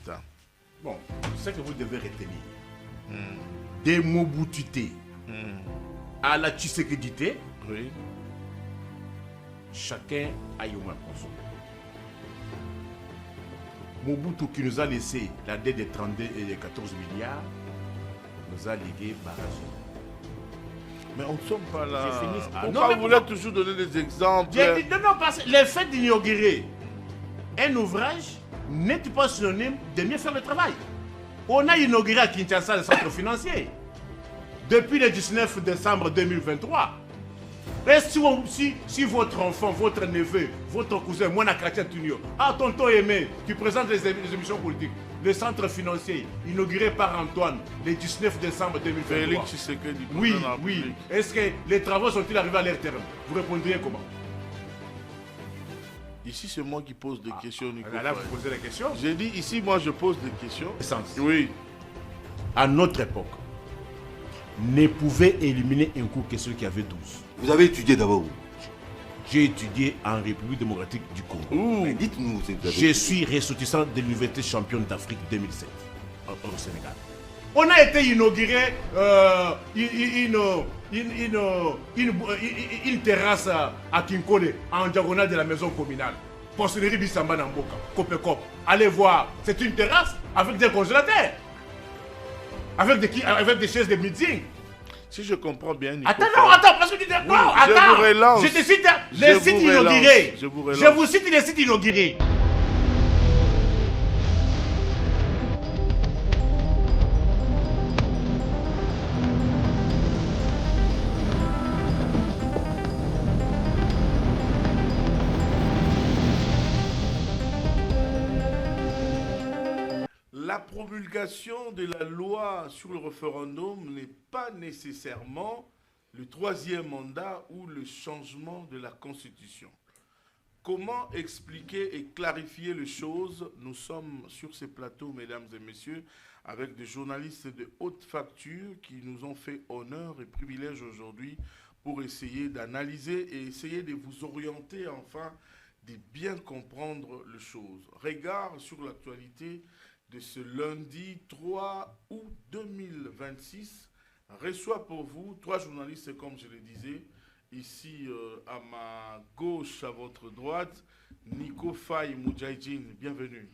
d'État. Bon, ce que vous devez retenir, des Mobututé à la Tshisekedi, Oui. chacun a eu un consommer. Mobutu qui nous a laissé la dette de 32 et de 14 milliards, nous a légué barrage. Mais on ne sommes pas là. J'ai fini. Ah, Pourquoi non, mais vous voulez toujours donner des exemples? Non, parce que le fait d'inaugurer un ouvrage n'est pas synonyme de mieux faire le travail. On a inauguré à Kinshasa le centre financier depuis le 19 décembre 2023. Et si votre enfant, votre neveu, votre cousin, moi, Chrétien Tunio, tonton aimé, qui présente les émissions politiques, le centre financier inauguré par Antoine le 19 décembre 2023. Félix Tshisekedi, Oui, président de la oui. République. Est-ce que les travaux sont-ils arrivés à leur terme? Vous répondriez comment? Ici, c'est moi qui pose des questions, Nico. Là, vous posez la question. J'ai dit, ici, moi, je pose des questions. Essence. Oui. À notre époque, ne pouvait éliminer un coup que celui qui avait 12. Vous avez étudié d'abord où? J'ai étudié en République démocratique du Congo. Ouh. Dites-nous, vous avez Je suis ressortissant de l'université championne d'Afrique 2007 au Sénégal. On a été inauguré une terrasse à Kinkole, en diagonale de la maison communale. Porcellerie Bissamba Namboka, Copecop. Allez voir, c'est une terrasse avec des congélateurs. Avec des chaises de meeting. Si je comprends bien, Nico. Attends, parce que tu dis Oui, non, je attends. vous relance. Je te cite Je les vous sites relance. inaugurés. Je vous relance. Je vous cite les sites inaugurés. La promulgation de la loi sur le référendum n'est pas nécessairement le troisième mandat ou le changement de la Constitution. Comment expliquer et clarifier les choses? Nous sommes sur ces plateaux, mesdames et messieurs, avec des journalistes de haute facture qui nous ont fait honneur et privilège aujourd'hui pour essayer d'analyser et essayer de vous orienter enfin, de bien comprendre les choses. Regard sur l'actualité de ce lundi 3 août 2026 reçoit pour vous trois journalistes, comme je le disais, ici à ma gauche, à votre droite, Nico Faye Moudjahidine, bienvenue.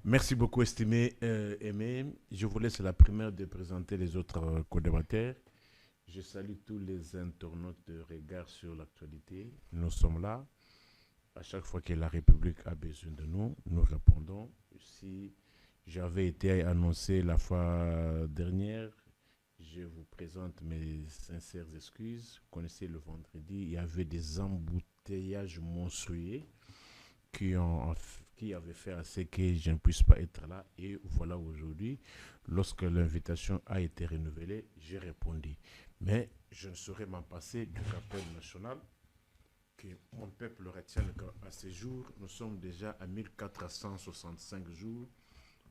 Merci beaucoup, estimé Aimé. Je vous laisse la première de présenter les autres co-débatteurs. Je salue tous les internautes de regard sur l'actualité. Nous sommes là. À chaque fois que la République a besoin de nous, nous répondons. Si j'avais été annoncé la fois dernière, je vous présente mes sincères excuses. Vous connaissez, le vendredi, il y avait des embouteillages monstrueux qui avaient fait à ce que je ne puisse pas être là. Et voilà, aujourd'hui, lorsque l'invitation a été renouvelée, j'ai répondu. Mais je ne saurais m'en passer du rappel national que mon peuple retienne qu'à ce jour, nous sommes déjà à 1465 jours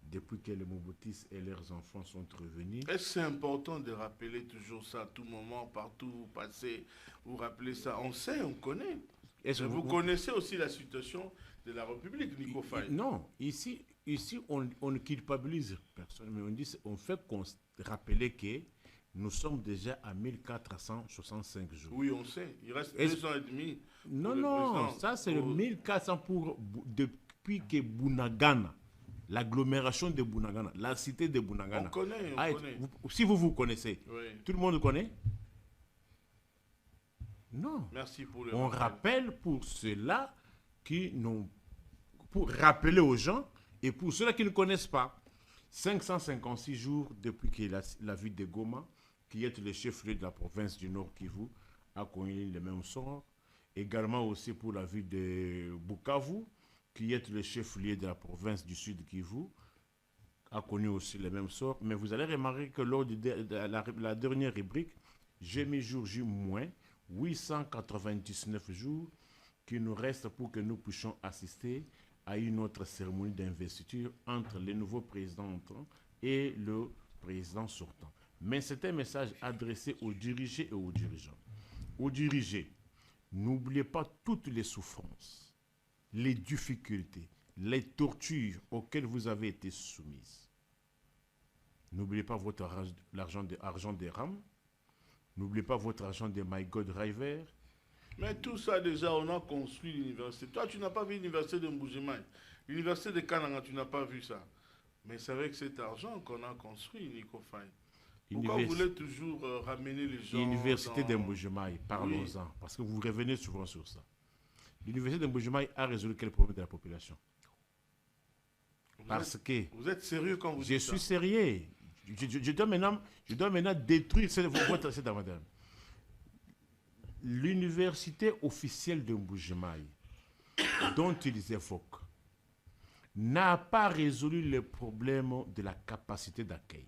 depuis que les Mobutis et leurs enfants sont revenus. Est-ce que c'est important de rappeler toujours ça à tout moment, partout où vous passez, vous rappelez ça? On sait, on connaît. Est-ce que vous connaissez aussi la situation de la République, Nico Faye? Non, ici on ne culpabilise personne, mais on fait rappeler que nous sommes déjà à 1465 jours. Oui, on sait. Il reste 2 ans et demi. Non, ça c'est le 1400 depuis que Bunagana, l'agglomération de Bunagana, la cité de Bunagana. On connaît. Si vous connaissez, oui. Tout le monde connaît? Non. Merci pour le On rappelle pour ceux-là pour rappeler aux gens et pour ceux-là qui ne connaissent pas. 556 jours depuis que la ville de Goma, qui est le chef-lieu de la province du Nord Kivu, a connu le même sort. Également aussi pour la ville de Bukavu, qui est le chef-lieu de la province du Sud Kivu, a connu aussi le même sort. Mais vous allez remarquer que lors de la dernière rubrique, j'ai mis jour J- 899 jours qui nous restent pour que nous puissions assister à une autre cérémonie d'investiture entre le nouveau président entrant et le président sortant. Mais c'est un message adressé aux dirigés et aux dirigeants. Aux dirigés, n'oubliez pas toutes les souffrances, les difficultés, les tortures auxquelles vous avez été soumises. N'oubliez pas votre argent des RAM. N'oubliez pas votre argent des My God River. Mais tout ça, déjà, on a construit l'université. Toi, tu n'as pas vu l'université de Mbujimaï. L'université de Kananga, tu n'as pas vu ça. Mais c'est avec cet argent qu'on a construit, Nico Faye. Pourquoi vous voulez toujours ramener les gens L'université de Mbujimaï, parlons-en. Oui. Parce que vous revenez souvent sur ça. L'université de Mbujimaï a résolu quel problème de la population? Vous êtes sérieux quand vous dites ça? Je suis sérieux. Je dois maintenant détruire cette avantage. L'université officielle de Mbujimaï, dont ils évoquent, n'a pas résolu le problème de la capacité d'accueil.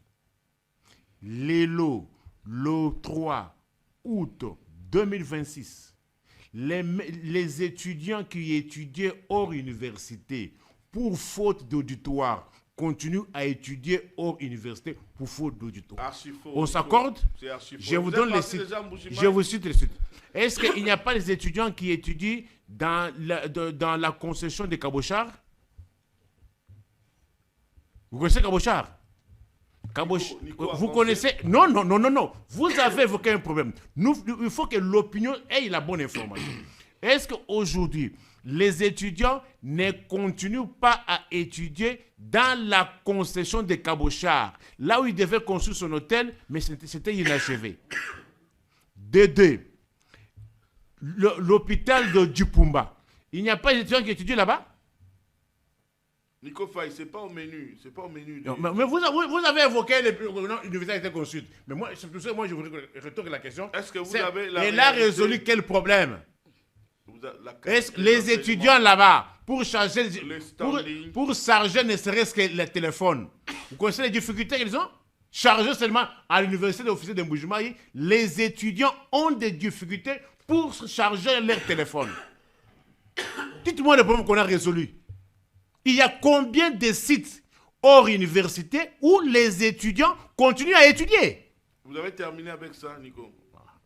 Le 3 août 2026, les étudiants qui étudiaient hors université pour faute d'auditoire continuent à étudier hors université pour faute d'auditoire. On s'accorde? Je vous donne les sites. Je vous cite les sites. Est-ce qu'il n'y a pas des étudiants qui étudient dans la concession de Cabochard? Vous connaissez Cabochard? Vous connaissez? Non. Vous avez évoqué un problème. Il faut que l'opinion ait la bonne information. Est-ce qu'aujourd'hui, les étudiants ne continuent pas à étudier dans la concession de Cabochard, là où ils devaient construire son hôtel, mais c'était inachevé? De l'hôpital de Dupumba, il n'y a pas d'étudiants qui étudient là-bas? Nico Faye, c'est pas au menu. C'est pas au menu. Non, mais vous avez évoqué l'université a été construite. Mais moi, c'est pour ça que moi, je vous retourne la question. Est-ce que vous avez la elle a résolu quel problème? Est-ce que les étudiants là-bas, pour charger ne serait-ce que le téléphone, vous connaissez les difficultés qu'ils ont? Charger seulement à l'université officielle de Mbujimaï, les étudiants ont des difficultés pour charger leur téléphone. Dites-moi le problème qu'on a résolu. Il y a combien de sites hors université où les étudiants continuent à étudier? Vous avez terminé avec ça, Nico?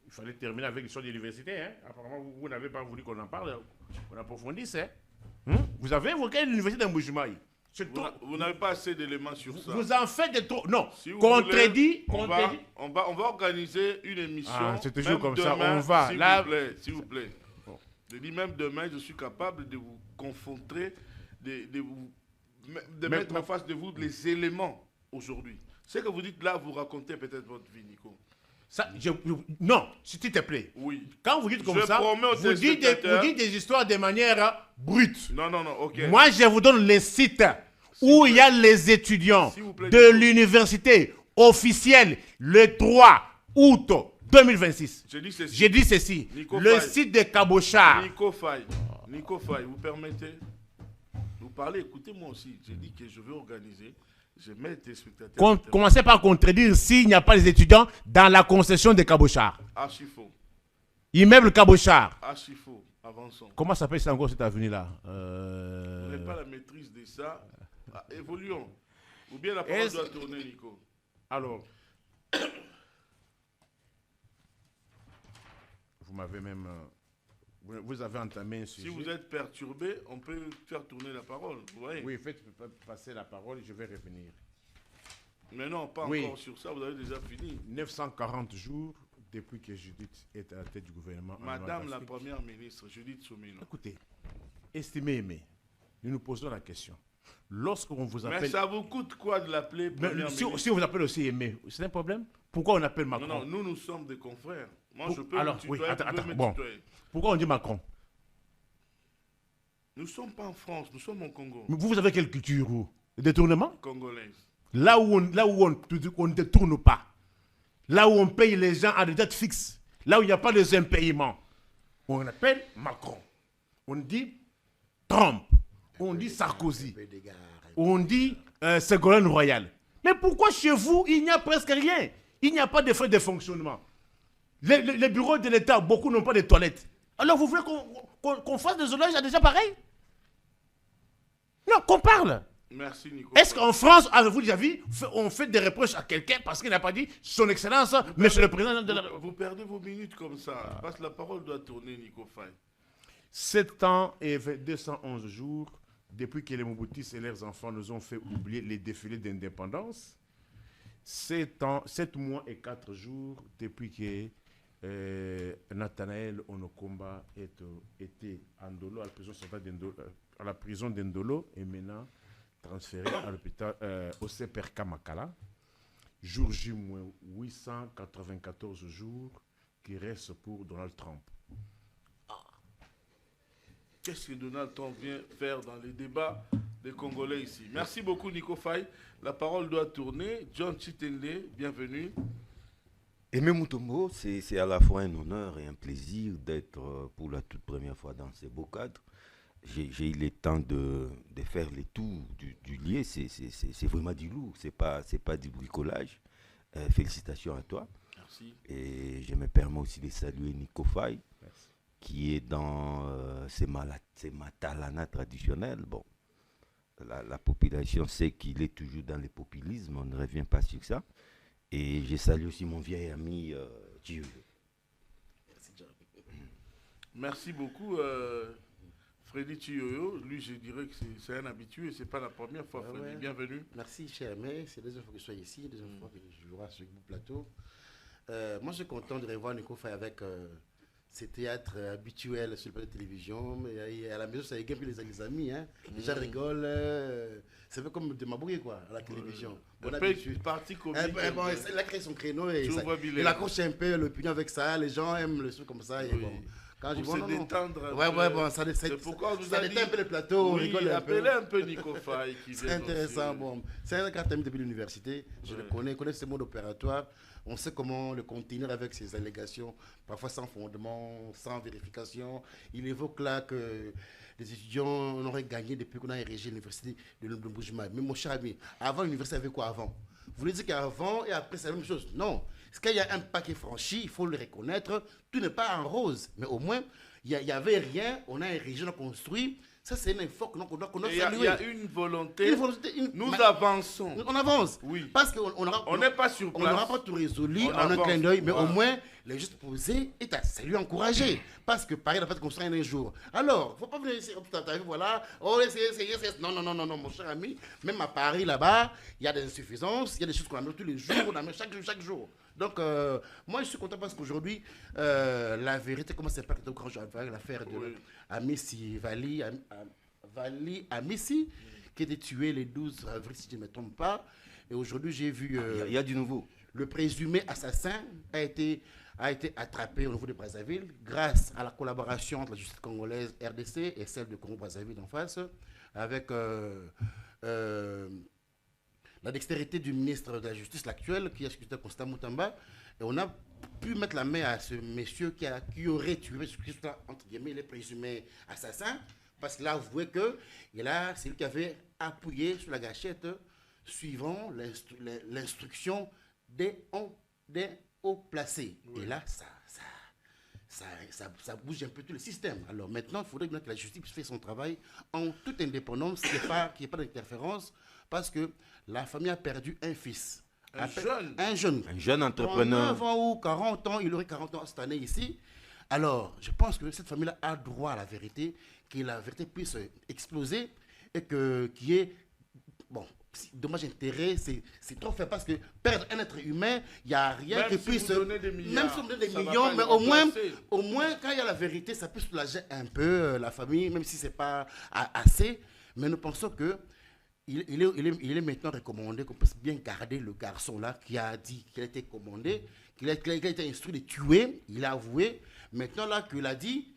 Il fallait terminer avec l'histoire de l'université. Hein? Apparemment, vous n'avez pas voulu qu'on en parle. On approfondisse. Hein? Vous avez évoqué l'université de Mbujimaï. Vous n'avez pas assez d'éléments sur ça. Vous en faites de trop. Non, si contredit. On va organiser une émission. C'est toujours comme demain, ça. On va. S'il vous plaît. Bon. Je dis même demain, je suis capable de vous confronter, de mettre en face de vous les éléments aujourd'hui. Ce que vous dites là, vous racontez peut-être votre vie, Nico. Ça, non, s'il te plaît. Oui. Quand vous dites comme ça, vous dites des histoires de manière brute. Non, ok. Moi, je vous donne les sites où il y a les étudiants de l'université officielle le 3 août 2026. J'ai dit ceci. Le site de Cabochard. Nico Faye, vous permettez? Vous parlez, écoutez-moi aussi. J'ai dit que je vais organiser. Je mets des spectateurs. Commencez par contredire s'il n'y a pas les étudiants dans la concession de Cabochard. Archi faux. Immeuble Cabochard. Archi faux. Avançons. Comment s'appelle ça encore cette avenue-là? Vous n'avez pas la maîtrise de ça. Évoluons. Ou bien la parole doit tourner, Nico. Alors. Vous m'avez même... Vous avez entamé un sujet. Si vous êtes perturbé, on peut faire tourner la parole. Vous voyez? Oui, faites passer la parole, je vais revenir. Mais non, pas encore sur ça, vous avez déjà fini. 940 jours depuis que Judith est à la tête du gouvernement. Madame la Première ministre, Judith Soumino. Écoutez, estimez aimé, nous nous posons la question. Lorsqu'on vous appelle... Mais ça vous coûte quoi de l'appeler Première ministre? Si on vous appelle aussi aimé, c'est un problème? Pourquoi on appelle Macron? Non, nous sommes des confrères. Moi, je peux alors, me tutoyer, bon. Pourquoi on dit Macron? Nous ne sommes pas en France, nous sommes au Congo. Mais vous avez quelle culture, vous? Détournement? Congolaise. Là où on ne détourne pas. Là où on paye les gens à des dates fixes. Là où il n'y a pas de impayement. On appelle Macron. On dit Trump. On dit Sarkozy. On dit Ségolène Royal. Mais pourquoi chez vous, il n'y a presque rien? Il n'y a pas de frais de fonctionnement. Les bureaux de l'État, beaucoup n'ont pas de toilettes. Alors vous voulez qu'on fasse des hommages à des gens pareils? Non, qu'on parle. Merci, Nico. Est-ce qu'en France, avez-vous déjà vu, on fait des reproches à quelqu'un parce qu'il n'a pas dit son excellence, monsieur le président de la... Vous perdez vos minutes comme ça. Parce que la parole doit tourner, Nico Faye. 7 ans et 211 jours depuis que les Mobutistes et leurs enfants nous ont fait oublier les défilés d'indépendance, 7 mois et 4 jours depuis que Nathanaël Onokomba était en Ndolo, à la prison d'Indolo, et maintenant transféré à l'hôpital au CPRK Makala. Jour J, 894 jours qui restent pour Donald Trump. Qu'est-ce que Donald Trump vient faire dans les débats des Congolais ici? Merci beaucoup, Nico Faye. La parole doit tourner. John Chitende, bienvenue. Aimé Mutombo, c'est à la fois un honneur et un plaisir d'être pour la toute première fois dans ces beaux cadres. J'ai eu le temps de faire les tours du lieu. C'est vraiment du lourd, c'est pas du bricolage. Félicitations à toi. Merci. Et je me permets aussi de saluer Nico Faye, qui est dans ces matalana traditionnels. Bon, la population sait qu'il est toujours dans le populisme, on ne revient pas sur ça. Et je salue aussi mon vieil ami Thio. Merci beaucoup, Freddy Thioyo. Lui, je dirais que c'est un habitué, c'est pas la première fois, Freddy. Ouais. Bienvenue. Merci, cher mais c'est la deuxième fois que je suis ici, la deuxième fois que je vois sur le plateau. Moi, je suis content de revoir Nico Faye avec ces théâtres habituels sur le plateau de télévision. Mais à la maison, ça égale les amis. Hein. Les gens rigolent. C'est un peu comme de Maboué, quoi, à la télévision. Bon parti comique. Bon, il a créé son créneau et il accroche un peu l'opinion avec ça. Les gens aiment le truc comme ça. Et bon. Quand je se détendre bon, ça détend un peu le plateau, oui, on rigole un peu Nico Faye qui c'est intéressant, bon. C'est un gars depuis l'université, je le connais ce mode opératoire, on sait comment le contenir avec ses allégations, parfois sans fondement, sans vérification. Il évoque là que les étudiants on aurait gagné depuis qu'on a érigé l'université de Lubumbashi. Mais mon cher ami, avant l'université avait quoi avant? Vous voulez dire qu'avant et après c'est la même chose? Non. Parce qu'il y a un pas qui est franchi, il faut le reconnaître. Tout n'est pas en rose. Mais au moins, il n'y avait rien. On a érigé, on a construit. Ça, c'est une effort qu'on doit saluer. Il y a une volonté. Nous avançons. On avance. Oui. Parce qu'on n'est pas sur place. On n'aura pas tout résolu en un clin d'œil. Mais au moins, les gestes posés est à saluer, encourager. Parce que Paris n'a pas de construire un jour. Alors, il ne faut pas venir ici, voilà. Oh, non, mon cher ami. Même à Paris, là-bas, il y a des insuffisances. Il y a des choses qu'on amène tous les jours. On amène chaque jour. Donc, moi, je suis content parce qu'aujourd'hui, la vérité commence à faire de grand jour avec l'affaire de Amissi Vali Amissi, qui a été tué le 12 avril, si je ne me trompe pas. Et aujourd'hui, j'ai vu... Il y a du nouveau. Le présumé assassin a été attrapé au niveau de Brazzaville grâce à la collaboration entre la justice congolaise RDC et celle de Congo-Brazzaville en face, avec la dextérité du ministre de la Justice, l'actuel, qui est Constant Moutamba. Et on a pu mettre la main à ce monsieur qui aurait tué, entre guillemets, les présumés assassins, parce qu'il a avoué que c'est lui qui avait appuyé sur la gâchette suivant l'instruction des hauts placés. Oui. Et là, ça bouge un peu tout le système. Alors maintenant, il faudrait bien que la justice fasse son travail en toute indépendance, qu'il n'y ait pas d'interférence, parce que la famille a perdu un fils. Un jeune entrepreneur. 39 ans ou 40 ans, il aurait 40 ans cette année ici. Alors, je pense que cette famille-là a droit à la vérité, que la vérité puisse exploser et qu'il y ait... Bon, dommage intérêt, c'est trop fait parce que perdre un être humain, il n'y a rien qui puisse... Même si on donne des millions, mais au moins, quand il y a la vérité, ça peut soulager un peu la famille, même si ce n'est pas assez. Mais nous pensons que il est maintenant recommandé qu'on puisse bien garder le garçon-là qui a dit qu'il a été commandé, qu'il a été instruit de tuer, il a avoué. Maintenant, là, qu'il a dit...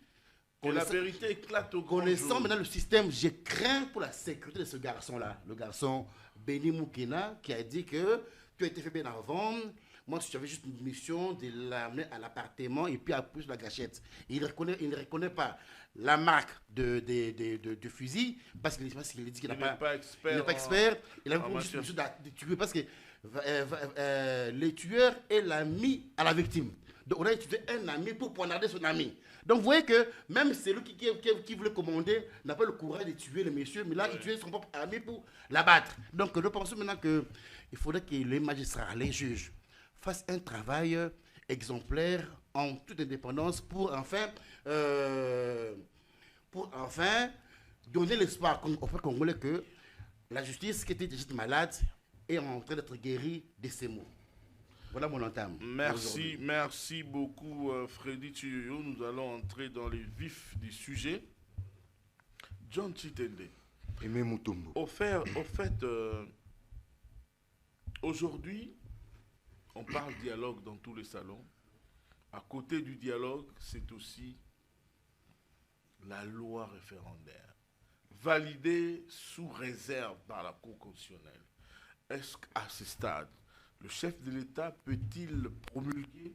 la vérité éclate au grand jour. Connaissant maintenant le système, je crains pour la sécurité de ce garçon-là. Le garçon Béni Moukena qui a dit que tu as été fait bien avant. Moi, j'avais juste une mission de l'amener à l'appartement et puis appuyer sur la gâchette. Il ne reconnaît pas la marque de fusil parce qu'il dit qu'il n'est pas expert. Il a juste une mission de tuer parce que le tueur est l'ami à la victime. Donc, on a utilisé un ami pour poignarder son ami. Donc, vous voyez que même celui qui voulait commander n'a pas le courage de tuer le monsieur, mais là, il tuait son propre ami pour l'abattre. Donc, nous pensons maintenant qu'il faudrait que les magistrats, les juges, fassent un travail exemplaire en toute indépendance pour enfin donner l'espoir aux frères congolais que la justice qui était déjà malade est en train d'être guérie de ces maux. Voilà mon entame. Merci beaucoup Freddy Tuyoyo. Nous allons entrer dans les vifs du sujet. John Chitende. Aimé Mutombo. Au fait, aujourd'hui, on parle dialogue dans tous les salons. À côté du dialogue, c'est aussi la loi référendaire, validée sous réserve par la Cour constitutionnelle. Est-ce qu'à ce stade, le chef de l'État peut-il promulguer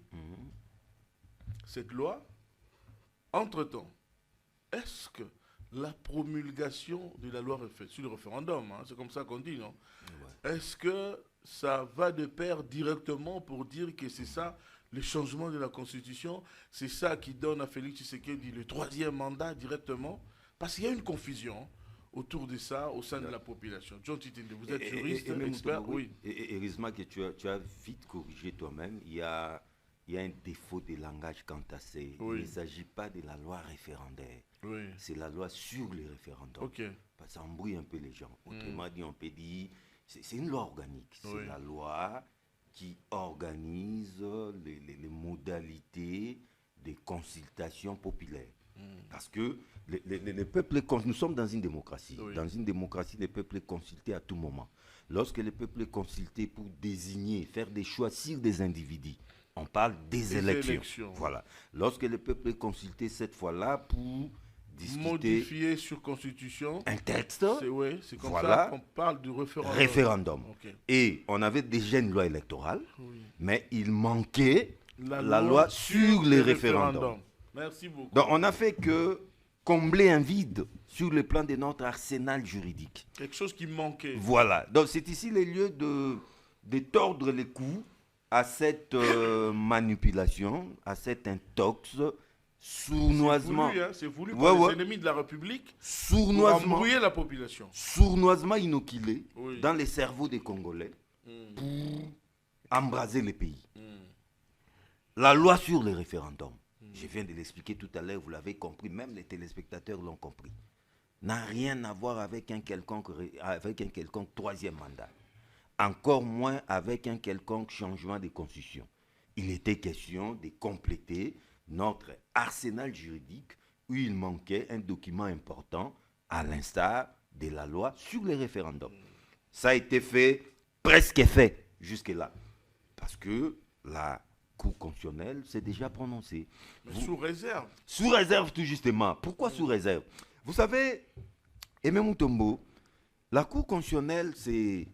cette loi? Entre-temps, est-ce que la promulgation de la loi sur le référendum, c'est comme ça qu'on dit, non? Ouais. Est-ce que ça va de pair directement pour dire que c'est ça, le changement de la Constitution, c'est ça qui donne à Félix Tshisekedi le 3e mandat directement? Parce qu'il y a une confusion autour de ça au sein de la population. John Chitende, vous êtes juriste, expert, oui. Et heureusement que tu as vite corrigé toi-même. Il y a un défaut de langage quant à ces. Oui. Il ne s'agit pas de la loi référendaire. Oui. C'est la loi sur les référendums. Okay. Parce que ça embrouille un peu les gens. Autrement dit, on peut dire, c'est une loi organique. C'est la loi qui organise les modalités des consultations populaires. Parce que les peuples, nous sommes dans une démocratie. Oui. Dans une démocratie, le peuple est consulté à tout moment. Lorsque le peuple est consulté pour désigner, faire des choix sur des individus, on parle des élections. Voilà. Lorsque le peuple est consulté cette fois-là pour discuter, modifier sur Constitution un texte, c'est comme ça qu'on parle du référendum. Okay. Et on avait déjà une loi électorale, mais il manquait la loi sur les référendums. Merci beaucoup. Donc on n'a fait que combler un vide sur le plan de notre arsenal juridique. Quelque chose qui manquait. Voilà. Donc c'est ici le lieu de tordre les coups à cette manipulation, à cet intox, sournoisement. C'est voulu par les ennemis de la République pour embrouiller la population. Sournoisement inoculé dans les cerveaux des Congolais pour embraser le pays. La loi sur les référendums. Je viens de l'expliquer tout à l'heure, vous l'avez compris, même les téléspectateurs l'ont compris. N'a rien à voir avec un quelconque 3e mandat. Encore moins avec un quelconque changement de constitution. Il était question de compléter notre arsenal juridique où il manquait un document important, à l'instar de la loi sur les référendums. Ça a été fait, presque fait, jusque-là. Parce que la Cour constitutionnelle s'est déjà prononcée. Sous réserve. Sous réserve, tout justement. Pourquoi sous réserve? Vous savez, Aimé Mutombo, la Cour constitutionnelle, c'est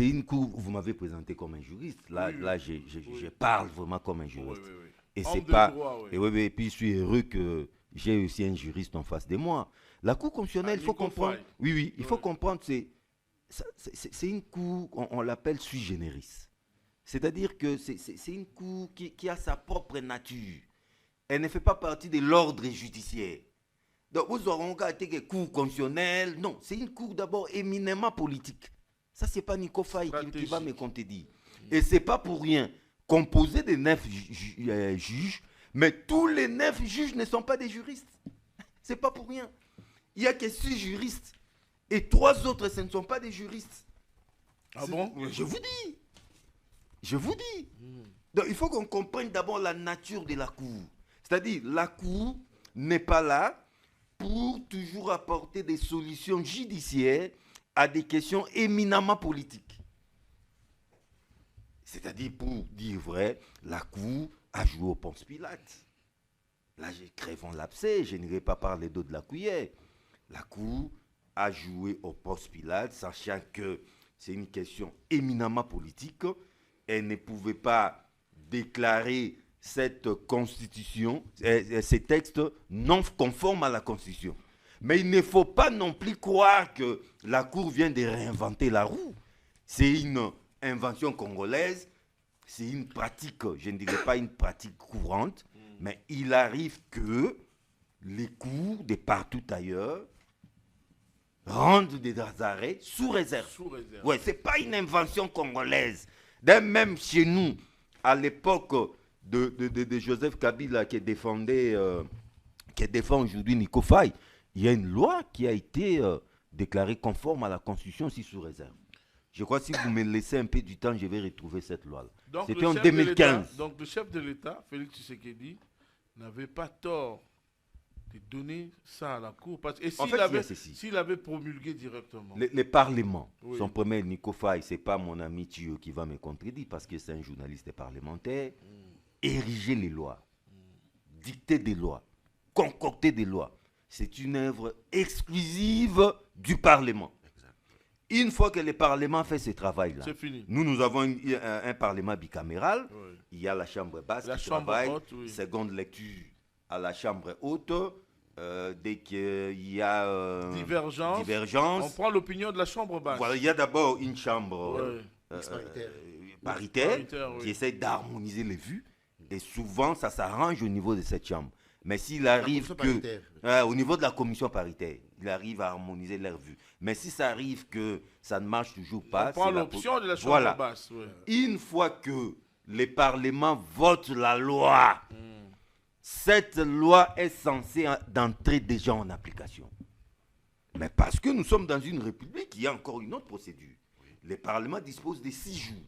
une cour, vous m'avez présenté comme un juriste. Là, je parle vraiment comme un juriste. Oui. Et c'est pas. Et puis je suis heureux que j'ai aussi un juriste en face de moi. La Cour constitutionnelle, il faut comprendre. Il faut comprendre, c'est une cour, on l'appelle sui generis. C'est-à-dire que c'est une cour qui a sa propre nature. Elle ne fait pas partie de l'ordre judiciaire. Donc, vous aurez été que cour constitutionnelle. Non, c'est une cour d'abord éminemment politique. Ça, c'est pas Nico Faye qui va me contredire. Et c'est pas pour rien. Composé de 9 juges, mais tous les 9 juges ne sont pas des juristes. C'est pas pour rien. Il n'y a que 6 juristes. Et 3 autres, ce ne sont pas des juristes. Ah bon? Je vous dis. Donc, il faut qu'on comprenne d'abord la nature de la Cour. C'est-à-dire, la Cour n'est pas là pour toujours apporter des solutions judiciaires à des questions éminemment politiques. C'est-à-dire, pour dire vrai, la Cour a joué au Ponce Pilate. Là, crèvons l'abcès, je n'irai pas parler d'eau de la cuillère. La Cour a joué au Ponce Pilate, sachant que c'est une question éminemment politique. Elle ne pouvait pas déclarer cette constitution, ces textes non conformes à la constitution. Mais il ne faut pas non plus croire que la Cour vient de réinventer la roue. C'est une invention congolaise, c'est une pratique, je ne dirais pas une pratique courante, mais il arrive que les cours de partout ailleurs rendent des arrêts sous réserve. Ouais, c'est pas une invention congolaise. Même chez nous, à l'époque de Joseph Kabila qui défend aujourd'hui Nico Faye, il y a une loi qui a été déclarée conforme à la Constitution, aussi sous réserve. Je crois que si vous me laissez un peu du temps, je vais retrouver cette loi-là. C'était en 2015. Donc le chef de l'État, Félix Tshisekedi, n'avait pas tort de donner ça à la Cour. Parce que s'il avait promulgué directement. Les parlements, son premier Nico Faye, ce n'est pas mon ami Thio qui va me contredire parce que c'est un journaliste parlementaire. Ériger les lois, dicter des lois, concocter des lois, c'est une œuvre exclusive du Parlement. Une fois que le Parlement fait ce travail-là, nous avons un Parlement bicaméral. Oui. Il y a la Chambre basse qui travaille, seconde lecture à la Chambre haute. Dès qu'il y a divergence, on prend l'opinion de la Chambre basse. Voilà, il y a d'abord une Chambre paritaire qui essaie d'harmoniser les vues. Et souvent, ça s'arrange au niveau de cette Chambre. Mais s'il arrive au niveau de la commission paritaire, il arrive à harmoniser leurs vues. Mais si ça arrive que ça ne marche toujours pas, on prend l'option de la Chambre basse. Une fois que le Parlement vote la loi, cette loi est censée d'entrer déjà en application. Mais parce que nous sommes dans une république, il y a encore une autre procédure. Le Parlement dispose de 6 jours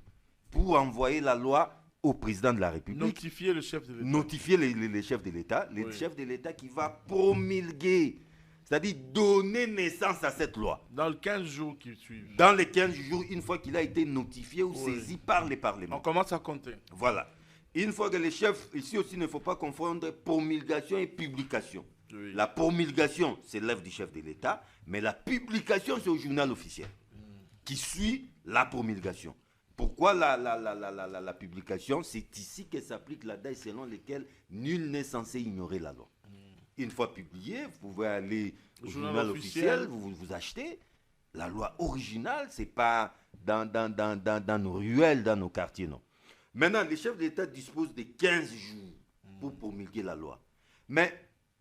pour envoyer la loi au président de la République. Notifier le chef de l'État. Notifier les chefs de l'État. Le chef de l'État qui va promulguer, c'est-à-dire donner naissance à cette loi. Dans les 15 jours qui suivent. Dans les 15 jours, une fois qu'il a été notifié ou saisi par les parlements. On commence à compter. Voilà. Une fois que les chefs, ici aussi, il ne faut pas confondre promulgation et publication. Oui. La promulgation, c'est l'œuvre du chef de l'État, mais la publication, c'est au journal officiel qui suit la promulgation. Pourquoi la publication? C'est ici que s'applique la date selon laquelle nul n'est censé ignorer la loi. Une fois publié, vous pouvez aller au journal officiel, vous achetez. La loi originale, ce n'est pas dans nos ruelles, dans nos quartiers, non. Maintenant, les chefs d'État disposent de 15 jours pour promulguer la loi. Mais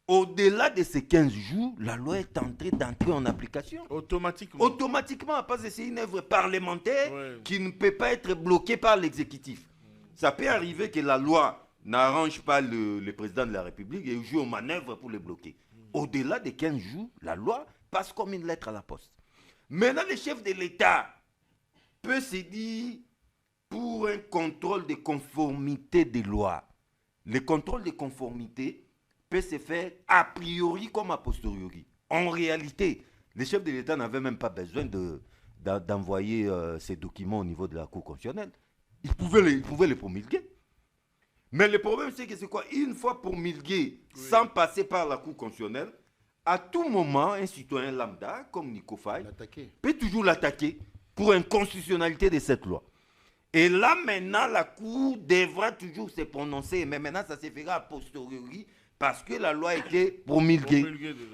au-delà de ces 15 jours, la loi est d'entrer en application. Automatiquement. Automatiquement, parce que c'est une œuvre parlementaire qui ne peut pas être bloquée par l'exécutif. Ça peut arriver que la loi n'arrange pas le président de la République et joue aux manœuvres pour le bloquer. Au-delà de 15 jours, la loi passe comme une lettre à la poste. Maintenant, le chef de l'État peut se dire pour un contrôle de conformité des lois. Le contrôle de conformité peut se faire a priori comme a posteriori. En réalité, les chefs de l'État n'avaient même pas besoin d'envoyer ces documents au niveau de la Cour constitutionnelle. Ils pouvaient les promulguer. Mais le problème, c'est que c'est quoi? Une fois promulgué sans passer par la Cour constitutionnelle, à tout moment, un citoyen lambda, comme Nico Faye, peut toujours l'attaquer pour inconstitutionnalité de cette loi. Et là, maintenant, la Cour devra toujours se prononcer. Mais maintenant, ça se fera a posteriori parce que la loi a été promulguée.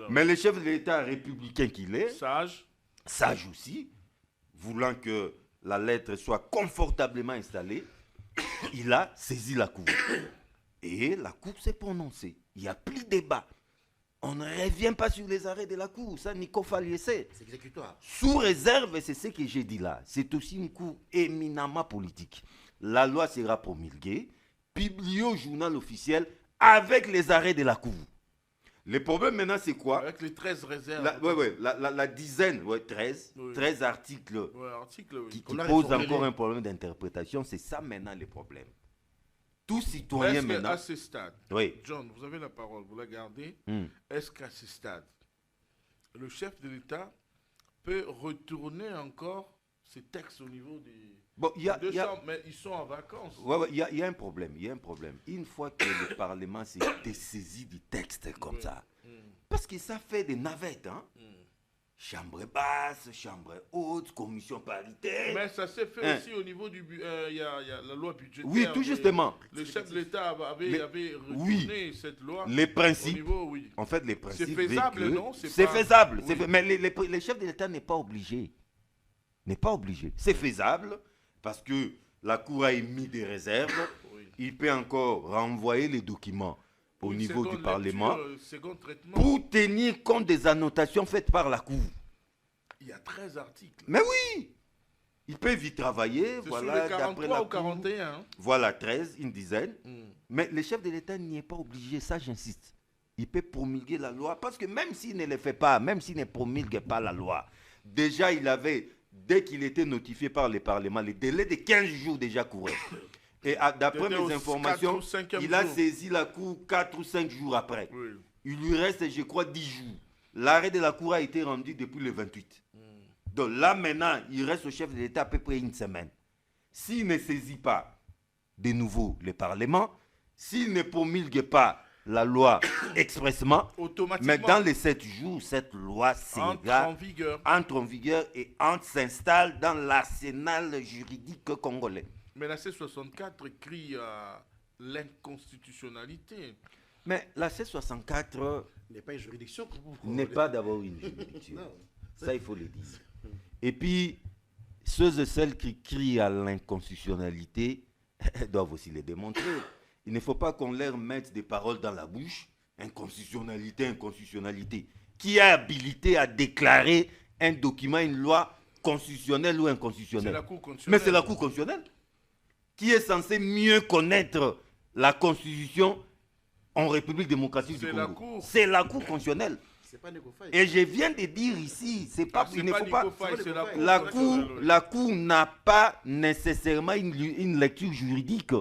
Mais le chef de l'État républicain qu'il est, sage aussi, voulant que la lettre soit confortablement installée, il a saisi la Cour. Et la Cour s'est prononcée. Il n'y a plus de débat. On ne revient pas sur les arrêts de la Cour. Ça, Nico Faye sait. C'est exécutoire. Sous réserve, et c'est ce que j'ai dit là, c'est aussi une Cour éminemment politique. La loi sera promulguée, publiée au journal officiel avec les arrêts de la Cour. Le problème maintenant, c'est quoi? Avec les 13 réserves. La dizaine, 13 articles, qui posent encore un problème d'interprétation. C'est ça maintenant le problème. Tout citoyen maintenant. À ce stade, John, vous avez la parole, vous la gardez. Est-ce qu'à ce stade, le chef de l'État peut retourner encore ces textes au niveau des... mais ils sont en vacances. Il y a un problème. Une fois que le Parlement s'est dessaisi du texte comme ça, parce que ça fait des navettes, hein. Chambre basse, chambre haute, commission paritaire. Mais ça s'est fait aussi au niveau du... Il y a la loi budgétaire. Oui, tout justement. Le chef de l'État avait retourné cette loi. Les principes. Au niveau, en fait, les principes... C'est faisable, non? C'est faisable. Mais le chef de l'État n'est pas obligé. C'est faisable parce que la Cour a émis des réserves. Il peut encore renvoyer les documents au niveau du Parlement pour tenir compte des annotations faites par la Cour. Il y a 13 articles. Mais oui, il peut vite travailler. Voilà, sur les 43 ou 41. Voilà, 13, une dizaine. Mais le chef de l'État n'y est pas obligé, ça j'insiste. il peut promulguer la loi, parce que même s'il ne le fait pas, même s'il ne promulgue pas la loi, déjà il avait, dès qu'il était notifié par le Parlement, le délai de 15 jours déjà courait. Et d'après mes informations, il a saisi la Cour 4 ou 5 jours après. Oui. Il lui reste, je crois, 10 jours. L'arrêt de la Cour a été rendu depuis le 28. Donc là, maintenant, il reste au chef de l'État à peu près une semaine. S'il ne saisit pas de nouveau le Parlement, s'il ne promulgue pas la loi expressement, mais dans les 7 jours, cette loi entre en vigueur et s'installe dans l'arsenal juridique congolais. Mais la C64 crie à l'inconstitutionnalité. Mais la C64 n'est pas une juridiction. N'est pas d'abord une juridiction. Non, ça, il faut le dire. Et puis, ceux et celles qui crient à l'inconstitutionnalité doivent aussi le démontrer. Il ne faut pas qu'on leur mette des paroles dans la bouche. Inconstitutionnalité, inconstitutionnalité. Qui est habilité à déclarer un document, une loi constitutionnelle ou inconstitutionnelle? C'est la Cour constitutionnelle. Mais c'est la Cour constitutionnelle qui est censée mieux connaître la Constitution en République démocratique du Congo. C'est la Cour constitutionnelle. Et je viens de dire ici, c'est pas, il ne faut pas. La Cour n'a pas nécessairement une lecture juridique.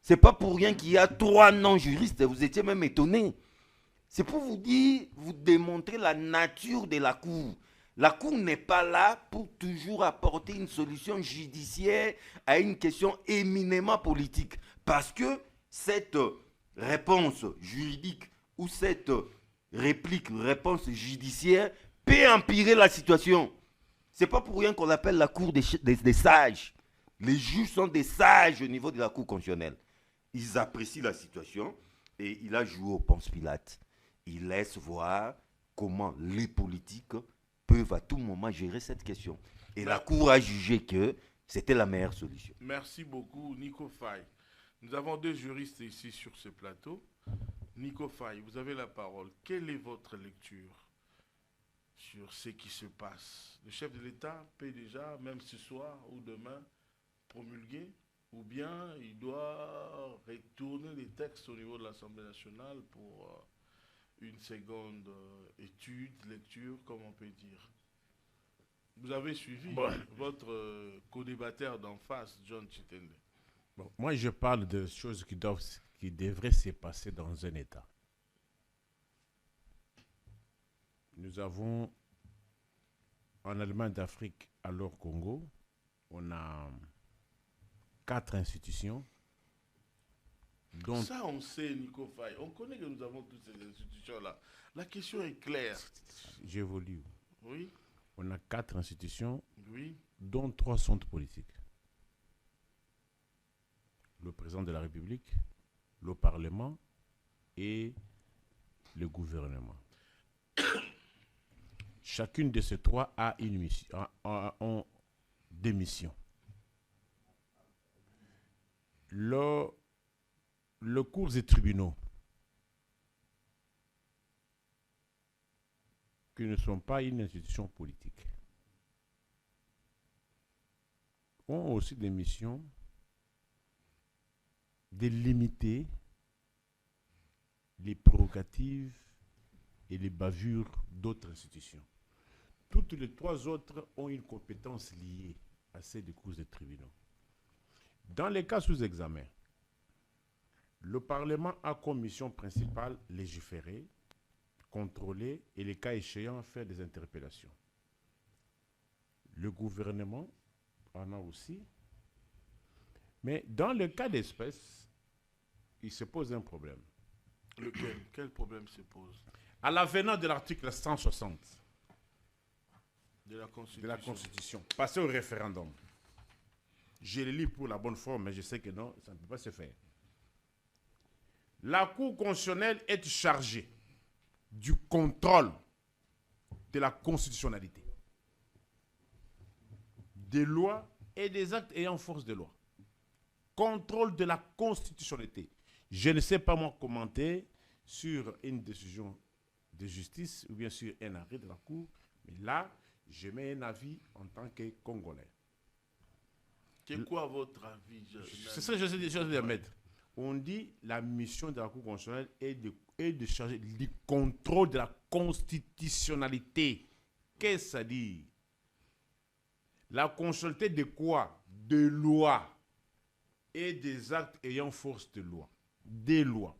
C'est pas pour rien qu'il y a 3 non-juristes. Vous étiez même étonnés. C'est pour vous dire, vous démontrer la nature de la Cour. La Cour n'est pas là pour toujours apporter une solution judiciaire à une question éminemment politique. Parce que cette réponse juridique ou cette réponse judiciaire peut empirer la situation. C'est pas pour rien qu'on l'appelle la Cour des sages. Les juges sont des sages au niveau de la Cour constitutionnelle. Ils apprécient la situation et il a joué au Ponce Pilate. Il laisse voir comment les politiques peuvent à tout moment gérer cette question. Et la Cour a jugé que c'était la meilleure solution. Merci beaucoup, Nico Faye. Nous avons 2 juristes ici sur ce plateau. Nico Faye, vous avez la parole. Quelle est votre lecture sur ce qui se passe? Le chef de l'État peut déjà, même ce soir ou demain, promulguer, ou bien il doit retourner les textes au niveau de l'Assemblée nationale pour une seconde étude, lecture, comme on peut dire. Vous avez suivi votre co-débatteur d'en face, John Chitende. Bon, moi, je parle de choses qui devraient se passer dans un État. Nous avons, en Allemagne d'Afrique, alors Congo, on a 4 institutions. Dont ça, on sait, Nico Faye. On connaît que nous avons toutes ces institutions-là. La question est claire. J'évolue. Oui. On a 4 institutions, oui, dont 3 centres politiques. Le président de la République, le Parlement et le gouvernement. Chacune de ces 3 a une mission, ont des missions. Le cours des tribunaux, qui ne sont pas une institution politique, ont aussi des missions de limiter les prérogatives et les bavures d'autres institutions. Toutes les 3 autres ont une compétence liée à celle des cours des tribunaux. Dans les cas sous examen, le Parlement a comme mission principale légiférer, contrôler et, les cas échéants, faire des interpellations. Le gouvernement en a aussi. Mais dans le cas d'espèce, il se pose un problème. Lequel? Quel problème se pose? À l'avenant de l'article 160 de la Constitution, passer au référendum. Je le lis pour la bonne forme, mais je sais que non, ça ne peut pas se faire. La Cour constitutionnelle est chargée du contrôle de la constitutionnalité des lois et des actes ayant force de loi. Contrôle de la constitutionnalité. Je ne sais pas moi commenter sur une décision de justice ou bien sur un arrêt de la Cour, mais là, je mets un avis en tant que Congolais. C'est quoi votre avis? C'est ça que je sais déjà mettre. On dit la mission de la Cour constitutionnelle est et de changer le contrôle de la constitutionnalité. Qu'est-ce que ça dit? La constitutionnalité de quoi? De loi et des actes ayant force de loi. Des lois.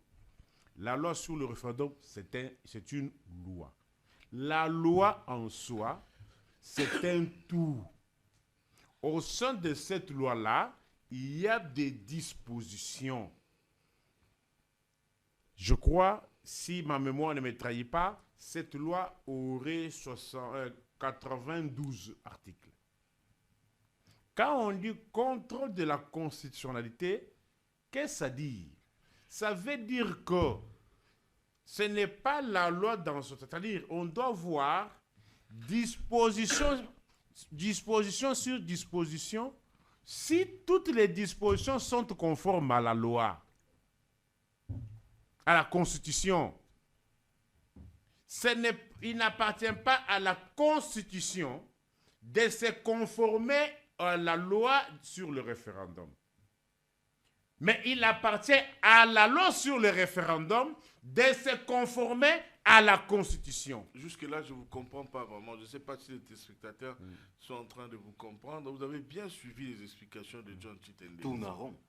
La loi sur le référendum, c'est une loi. La loi en soi, c'est un tout. Au sein de cette loi-là, il y a des dispositions. Je crois, si ma mémoire ne me trahit pas, cette loi aurait 92 articles. Quand on dit contrôle de la constitutionnalité, qu'est-ce que ça dit? Ça veut dire que ce n'est pas la loi dans ce... C'est-à-dire, on doit voir disposition sur disposition, si toutes les dispositions sont conformes à la loi, à la Constitution. Il n'appartient pas à la Constitution de se conformer à la loi sur le référendum. Mais il appartient à la loi sur le référendum de se conformer à la Constitution. Jusque-là, je ne vous comprends pas vraiment. Je ne sais pas si les téléspectateurs sont en train de vous comprendre. Vous avez bien suivi les explications de John Chitende. Tourne rond.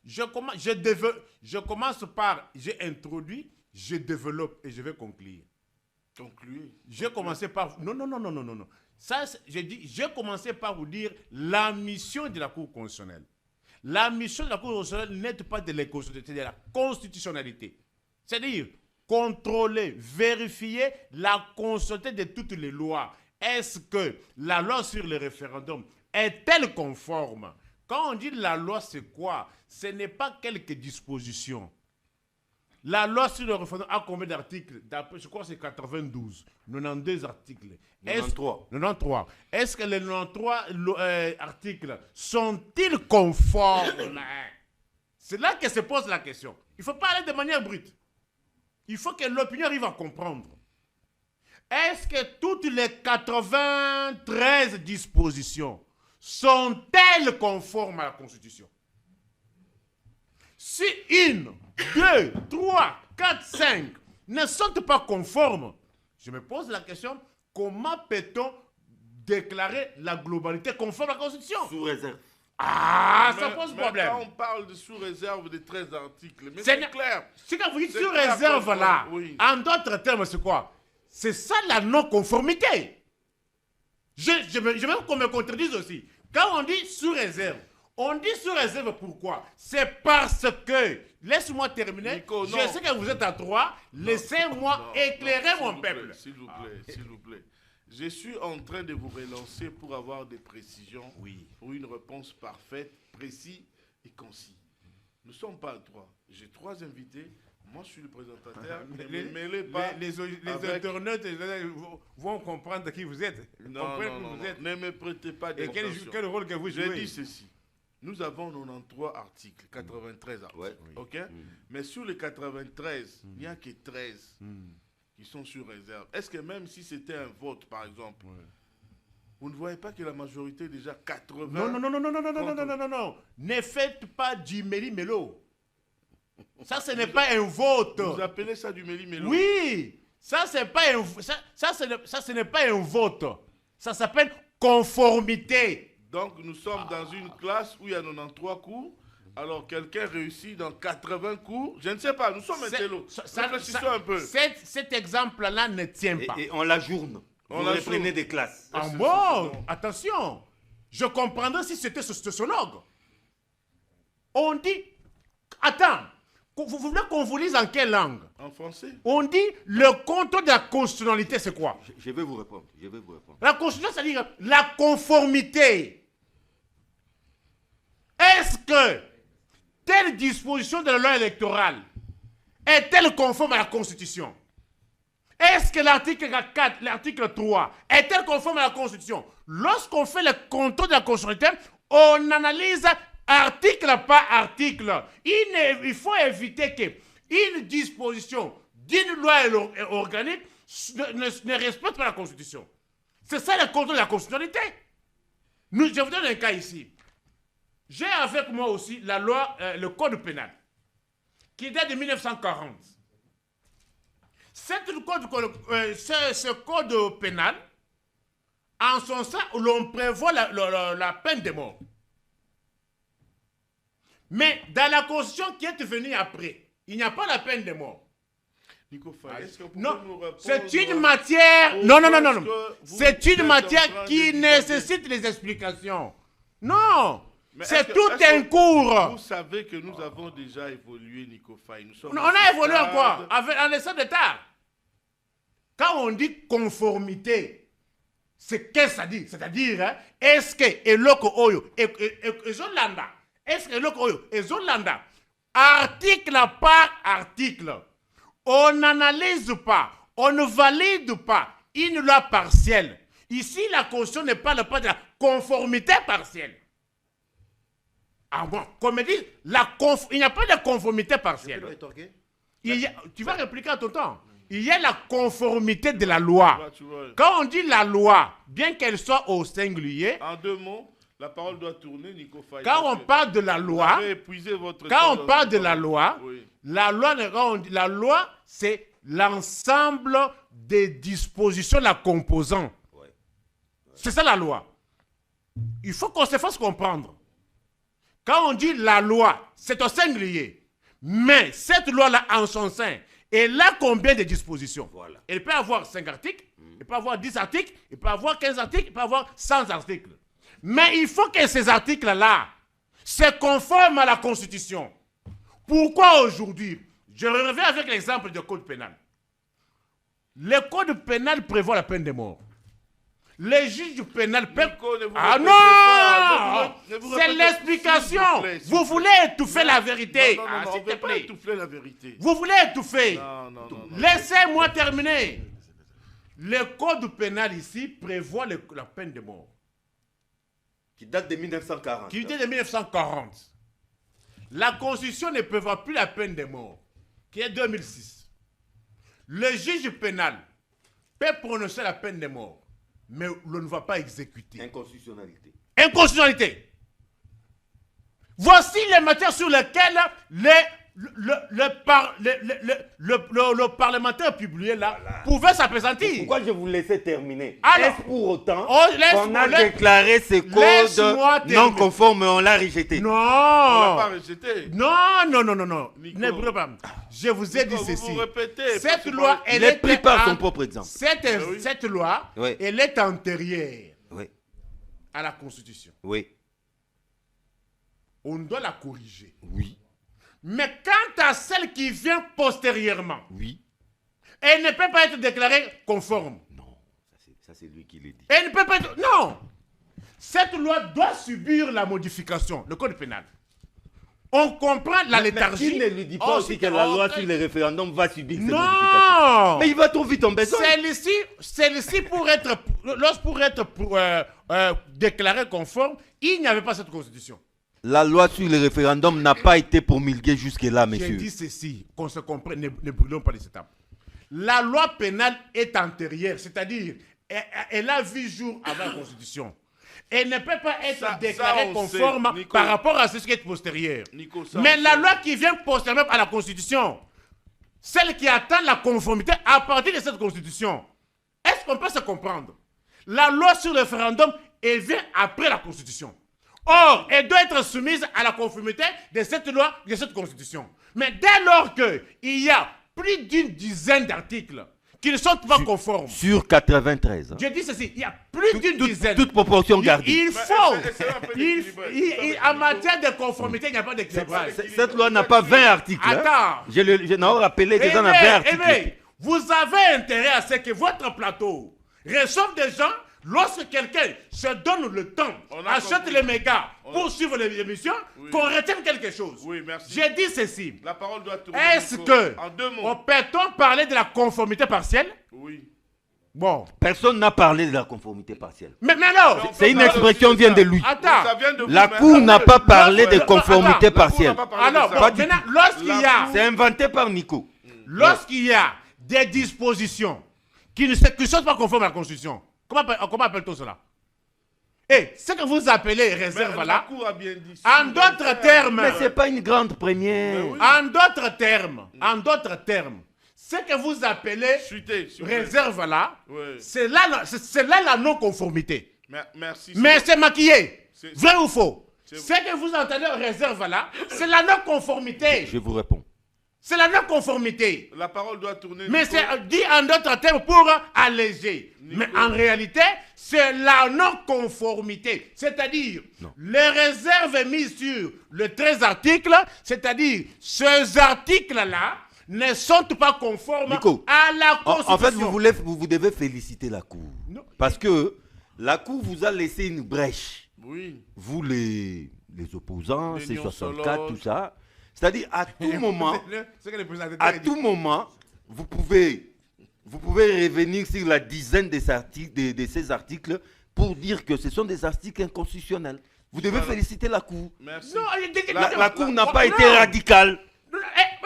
Je commence par, j'ai introduit, je développe et je vais conclure. Concluez. J'ai commencé par... Non. Ça, j'ai commencé par vous dire la mission de la Cour constitutionnelle. La mission de la Cour constitutionnelle n'est pas de l'inconstitutionnalité, c'est de la constitutionnalité. C'est-à-dire contrôler, vérifier la constitutionnalité de toutes les lois. Est-ce que la loi sur le référendum est-elle conforme? Quand on dit la loi, c'est quoi? Ce n'est pas quelques dispositions. La loi sur le référendum a combien d'articles? Je crois que c'est 92 articles. 93. Est-ce que les 93 articles sont-ils conformes? C'est là que se pose la question. Il ne faut pas aller de manière brute. Il faut que l'opinion arrive à comprendre. Est-ce que toutes les 93 dispositions sont-elles conformes à la Constitution? Si 1, 2, 3, 4, 5 ne sont pas conformes, je me pose la question, comment peut-on déclarer la globalité conforme à la Constitution? Sous réserve. Ça pose problème. Quand on parle de sous réserve de 13 articles, mais c'est clair. C'est quand vous dites sous réserve là, oui. En d'autres termes, c'est quoi? C'est ça la non-conformité. Je veux qu'on me contredise aussi. Quand on dit sous réserve, on dit sous réserve pourquoi? C'est parce que, laisse-moi terminer, Nico, je sais que vous êtes à 3, laissez-moi éclairer mon peuple. S'il vous plaît. Je suis en train de vous relancer pour avoir des précisions, pour une réponse parfaite, précise et concise. Nous ne sommes pas à 3. J'ai 3 invités. Moi, je suis le présentateur. Les internautes vont comprendre qui vous êtes. Non. Ne me prêtez pas d'attention. Et quel rôle que vous jouez? Je dis ceci. Nous avons 93 articles, 93 articles. Ouais. OK? Mais sur les 93, il n'y a que 13 qui sont sur réserve. Est-ce que même si c'était un vote, par exemple, vous ne voyez pas que la majorité est déjà 80? Non. Ne faites pas du méli-mélo. Ça, ce n'est pas un vote. Vous appelez ça du méli-mélo? Oui. Ça, ce n'est pas un vote. Ça s'appelle conformité. Donc, nous sommes dans une classe où il y a 93 cours. Alors, quelqu'un réussit dans 80 cours. Je ne sais pas, nous sommes intello. Réfléchissons un peu. Cet exemple-là ne tient pas. Et on l'ajourne. Vous reprenez des classes. Ah bon, attention. Je comprendrais si c'était sociologue. On dit... Attends. Vous voulez qu'on vous lise en quelle langue? En français. On dit le contrôle de la constitutionnalité, c'est quoi? Je vais vous répondre. La constitution, c'est-à-dire la conformité. Est-ce que telle disposition de la loi électorale est-elle conforme à la Constitution? Est-ce que l'article 4, l'article 3 est-elle conforme à la Constitution? Lorsqu'on fait le contrôle de la constitutionnalité, on analyse article par article. Il faut éviter qu'une disposition d'une loi organique ne respecte pas la Constitution. C'est ça le contrôle de la constitutionnalité. Je vous donne un cas ici. J'ai avec moi aussi la loi, le code pénal. qui date de 1940. Ce code pénal, en son sein, l'on prévoit la peine de mort. Mais dans la Constitution qui est venue après, il n'y a pas la peine de mort. Nico Faye, est-ce que vous pouvez Non, nous répondre c'est une matière. Non. C'est une matière qui nécessite des explications. Non, c'est tout un cours. Vous savez que nous avons déjà évolué, Nico Faye. On a évolué en quoi? En essai d'État. Quand on dit conformité, c'est qu'est-ce que ça dit? C'est-à-dire, hein, est-ce que Eloko Oyo et Zolanda, est-ce que Eloko Oyo et Zolanda, article par article, on n'analyse pas, on ne valide pas une loi partielle. Ici, la Constitution ne parle pas de la conformité partielle. Ah bon, comme dit, il n'y a pas de conformité partielle. Tu vas répliquer à ton temps. Il y a la conformité de la loi. Quand on dit la loi, bien qu'elle soit au singulier... En 2 mots, la parole doit tourner, Nico Faye. Quand on parle de la loi, la loi, c'est l'ensemble des dispositions la composant. Ouais. C'est ça la loi. Il faut qu'on se fasse comprendre. Quand on dit la loi, c'est au singulier. Mais cette loi-là, en son sein, elle a combien de dispositions? Voilà. Elle peut avoir 5 articles, elle peut avoir 10 articles, elle peut avoir 15 articles, elle peut avoir 100 articles. Mais il faut que ces articles-là se conforment à la Constitution. Pourquoi aujourd'hui? Je reviens avec l'exemple du Code pénal. Le Code pénal prévoit la peine de mort. Les juges du pénal peuvent... Ah non! C'est l'explication. Vous voulez étouffer la vérité. Non, s'il te plaît. Étouffer la vérité. Vous voulez étouffer. Non. Laissez-moi terminer. Le Code pénal ici prévoit la peine de mort. Qui date de 1940. Qui date de 1940. La Constitution ne prévoit plus la peine de mort, qui est 2006. Le juge pénal peut prononcer la peine de mort, mais l'on ne va pas exécuter. Inconstitutionnalité. Inconstitutionnalité. Voici les matières sur lesquelles le parlementaire publié là pouvait s'appesantir. Pourquoi je vous laissais terminer? Est-ce pour autant qu'on a déclaré ce code non conforme et on l'a rejeté? Non. On l'a pas rejeté. Non. Je vous ai dit ceci. Vous répétez. Cette loi, elle est prise par son propre exemple. Cette loi, elle est antérieure à la Constitution. Oui. On doit la corriger. Oui. Mais quant à celle qui vient postérieurement, oui, elle ne peut pas être déclarée conforme. Non, ça c'est lui qui l'a dit. Elle ne peut pas être... Non. Cette loi doit subir la modification, le code pénal. On comprend la léthargie. Il ne lui dit pas aussi que la loi sur les référendums va subir cette modification. Non. Mais il va trop vite en besoin. Celle-ci pour être déclarée conforme, il n'y avait pas cette constitution. La loi sur le référendum n'a pas été promulguée jusque-là, messieurs. J'ai dit ceci, qu'on se comprenne, ne brûlons pas les étapes. La loi pénale est antérieure, c'est-à-dire, elle a vu jour avant la Constitution. Elle ne peut pas être déclarée conforme par rapport à ce qui est postérieur. Mais la loi qui vient postérieurement à la Constitution, celle qui attend la conformité à partir de cette Constitution, est-ce qu'on peut se comprendre? La loi sur le référendum, elle vient après la Constitution. Or, elle doit être soumise à la conformité de cette loi, de cette Constitution. Mais dès lors qu'il y a plus d'une dizaine d'articles qui ne sont pas conformes. Sur 93. Je dis ceci, il y a plus d'une dizaine. Toute proportion gardée. Il faut. En matière de conformité, il n'y a pas d'équilibrage. Cette loi n'a pas 20 articles. Attends. Je n'ai rappelé déjà dans 20 articles. Vous avez intérêt à ce que votre plateau reçoive des gens. Lorsque quelqu'un se donne le temps, achète les mégas pour suivre les émissions, qu'on retienne quelque chose. Oui, merci. J'ai dit ceci. La parole doit tourner. Est-ce que en 2 mots. On peut-on parler de la conformité partielle? Oui. Bon. Personne n'a parlé de la conformité partielle. Mais alors, c'est une expression qui vient de lui. Attends. La Cour n'a pas parlé de conformité partielle. Alors, maintenant, lorsqu'il y a... C'est inventé par Nico. Lorsqu'il y a des dispositions qui ne sont pas conformes à la Constitution, comment appelle-t-on cela? Et ce que vous appelez réserve là, la Cour a bien dit. En d'autres termes. Mais ce n'est pas une grande première. Oui. En d'autres termes, ce que vous appelez réserve là, oui. c'est là la non-conformité. Merci. Mais c'est maquillé. Vrai ou faux? Ce que vous entendez réserve là, c'est la non-conformité. Je vous réponds. C'est la non-conformité. La parole doit tourner. Mais c'est dit en d'autres termes pour alléger. Mais en réalité, c'est la non-conformité. C'est-à-dire, les réserves mises sur les 13 articles, c'est-à-dire, ces articles-là ne sont pas conformes à la Constitution. En fait, vous devez féliciter la Cour. Non. Parce que la Cour vous a laissé une brèche. Oui. Vous, les opposants, C64, tout ça. C'est-à-dire, à tout moment, vous pouvez revenir sur la dizaine de ces articles pour dire que ce sont des articles inconstitutionnels. Vous devez féliciter la Cour. Merci. Non, la Cour n'a pas été radicale.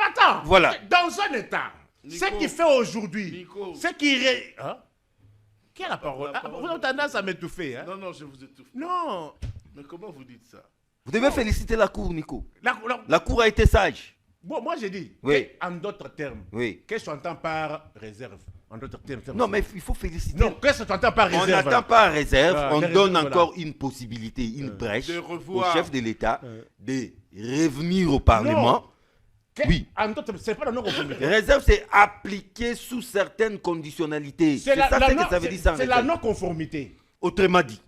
Attends, voilà. Dans un État, ce qu'il fait aujourd'hui, ce qui... Qui a la parole? Vous avez tendance à m'étouffer. Hein? Non, je vous étouffe. Non. Mais comment vous dites ça? Vous devez féliciter la Cour, Nico. La Cour a été sage. Bon, moi j'ai dit, en d'autres termes, qu'est-ce qu'on entend par réserve? En d'autres termes. Non, mais il faut féliciter. Non, qu'est-ce qu'on entend par réserve? On n'attend pas réserve, on donne encore une possibilité, une brèche au chef de l'État de revenir au Parlement. Oui. C'est pas la non-conformité. Réserve, c'est appliqué sous certaines conditionnalités. C'est ça que ça veut dire sans réserve. C'est la non-conformité. Autrement dit.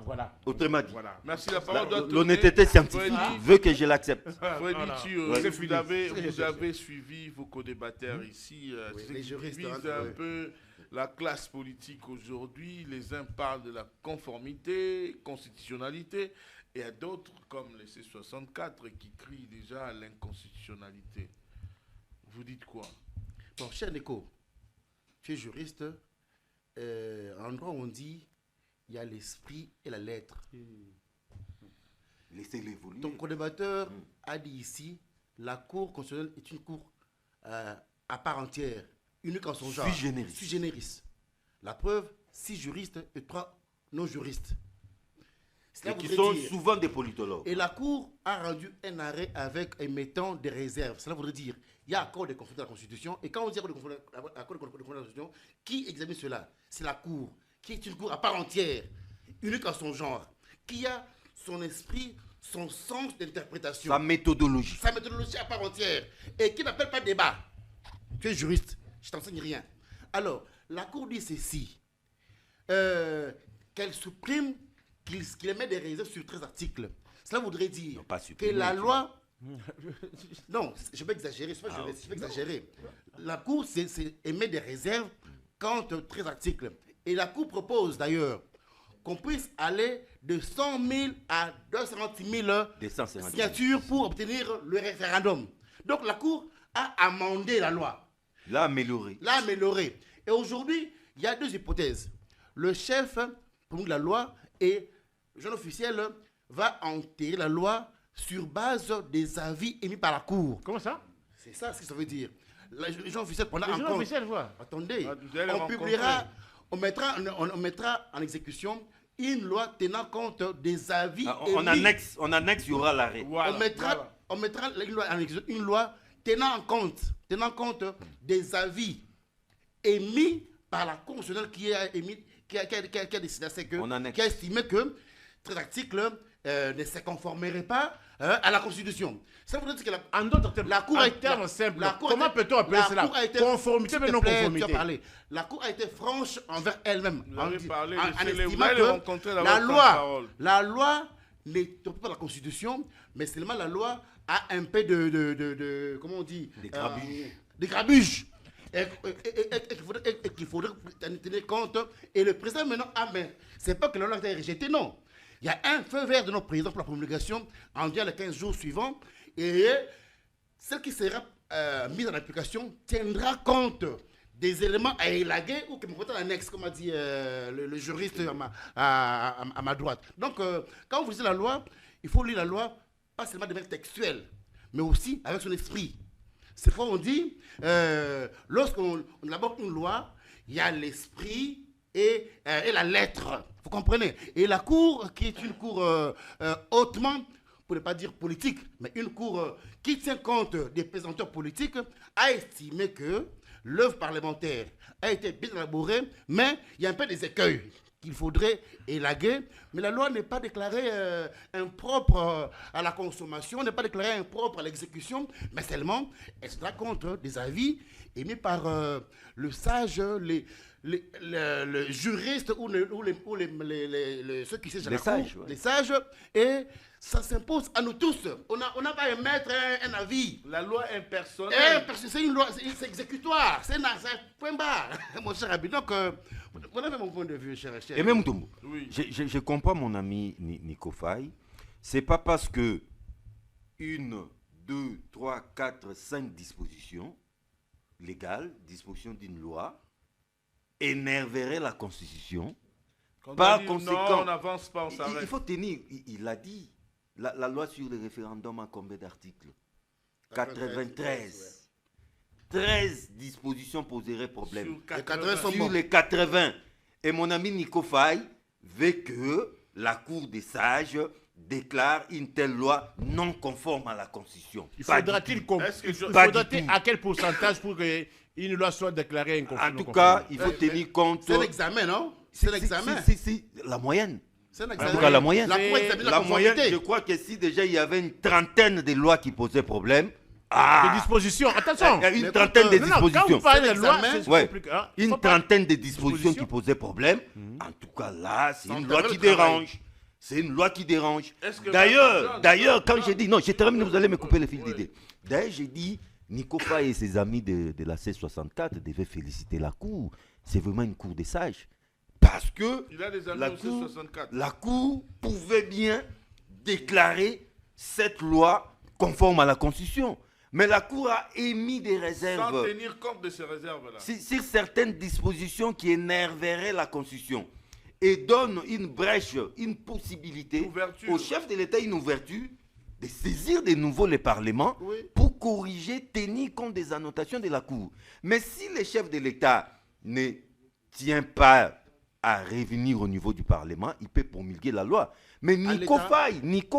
Voilà. Autrement dit. Voilà. Merci, la parole doit tourner. L'honnêteté scientifique veut que je l'accepte. Vous avez suivi vos co-débatteurs ici. Les juristes visent un peu la classe politique aujourd'hui. Les uns parlent de la conformité, constitutionnalité, et à d'autres, comme les C64, qui crient déjà à l'inconstitutionnalité. Vous dites quoi? Bon, cher Nico, tu es juriste. En droit, on dit il y a l'esprit et la lettre. Laissez-les évoluer. Ton co-débatteur a dit ici, la Cour constitutionnelle est une cour à part entière, unique en son genre. Sui generis. La preuve, 6 juristes et 3 non-juristes. Et qui sont souvent des politologues. Et la Cour a rendu un arrêt avec émettant des réserves. Cela voudrait dire il y a accord de conformité à la Constitution. Et quand on dit accord de conformité à la Constitution, qui examine cela? C'est la Cour, qui est une cour à part entière, unique en son genre, qui a son esprit, son sens d'interprétation. Sa méthodologie. Sa méthodologie à part entière. Et qui n'appelle pas débat. Tu es juriste, je t'enseigne rien. Alors, la Cour dit ceci, qu'elle supprime, qu'il émet des réserves sur 13 articles. Cela voudrait dire que la loi... Non, je vais exagérer, je vais exagérer. La Cour émet des réserves contre 13 articles. Et la Cour propose d'ailleurs qu'on puisse aller de 100 000 à 250 000 signatures pour obtenir le référendum. Donc la Cour a amendé la loi. L'a améliorée. Et aujourd'hui, il y a 2 hypothèses. Le chef promulgue la loi et le jeune officiel va enterrer la loi sur base des avis émis par la Cour. Comment ça? C'est ça ce que ça veut dire. Le jeune officiel prendra en compte. Attendez, on mettra en exécution une loi tenant compte des avis émis. On annexe, il y aura l'arrêt. On mettra une loi tenant compte des avis émis par la Cour constitutionnelle qui a décidé à ce que, qui a estimé que 13 articles ne se conformeraient pas à la Constitution. Ça voudrait dire que en d'autres termes, la Cour a été simple. Comment peut-on appeler cela? Conformité mais non conformité. La Cour a été franche envers elle-même. En estimant que la loi ne trompe pas la Constitution, mais seulement la loi a un peu de comment on dit, des grabuges. Et qu'il faudrait tenir compte. Et le président maintenant c'est pas que la loi a été rejetée, non. Il y a un feu vert de notre président pour la promulgation en les 15 jours suivants. Et celle qui sera mise en application tiendra compte des éléments à élaguer ou qui me en annexe, comme a dit le juriste à ma droite. Donc, quand vous lisez la loi, il faut lire la loi pas seulement de manière textuelle, mais aussi avec son esprit. C'est pourquoi on dit, lorsqu'on aborde une loi, il y a l'esprit et la lettre. Vous comprenez? Et la cour, qui est une cour hautement, pour ne pas dire politique, mais une cour qui tient compte des pesanteurs politiques, a estimé que l'œuvre parlementaire a été bien élaborée, mais il y a un peu des écueils qu'il faudrait élaguer. Mais la loi n'est pas déclarée impropre à la consommation, n'est pas déclarée impropre à l'exécution, mais seulement elle sera contre des avis émis par le sage, le juriste ou ceux qui siègent à la cour, les sages, et ça s'impose à nous tous. On n'a pas à émettre un avis. La loi impersonnelle. C'est une loi, c'est exécutoire, c'est un point barre, mon cher Abi. Donc, vous avez mon point de vue, cher. Et même Mutombo, Oui. je comprends mon ami Nico Faye. C'est pas parce que 1, 2, 3, 4, 5 dispositions légales, dispositions d'une loi, énerverait la Constitution. Par conséquent, non, on n'avance pas, on s'arrête. Il faut tenir, il a dit, la loi sur le référendum a combien d'articles? 93. 13 dispositions poseraient problème. Sur les 80. Et mon ami Nico Faye veut que la Cour des sages déclare une telle loi non conforme à la Constitution. Faudra-t-il à quel pourcentage pour qu'une loi soit déclarée inconforme? En tout cas, il faut tenir compte. C'est l'examen, non? C'est l'examen. C'est la moyenne. C'est En tout cas, la moyenne. La moyenne, je crois que si déjà il y avait une trentaine de lois qui posaient problème, des dispositions, attention. Il y a une trentaine de dispositions. Quand vous parlez de loi, c'est compliqué. Une trentaine de dispositions qui posaient problème. En tout cas, là, c'est une loi qui dérange. C'est une loi qui dérange. D'ailleurs, quand j'ai dit, non, j'ai terminé, vous allez me couper le fil d'idée. D'ailleurs, j'ai dit, Nico Faye et ses amis de la C64 devaient féliciter la Cour. C'est vraiment une Cour des sages. Parce que la Cour pouvait bien déclarer cette loi conforme à la Constitution. Mais la Cour a émis des réserves. Sans tenir compte de ces réserves-là. Sur certaines dispositions qui énerveraient la Constitution. Et donne une brèche, une possibilité au chef de l'État, une ouverture, de saisir de nouveau le Parlement pour corriger, tenir compte des annotations de la Cour. Mais si le chef de l'État ne tient pas à revenir au niveau du Parlement, il peut promulguer la loi. Mais Nico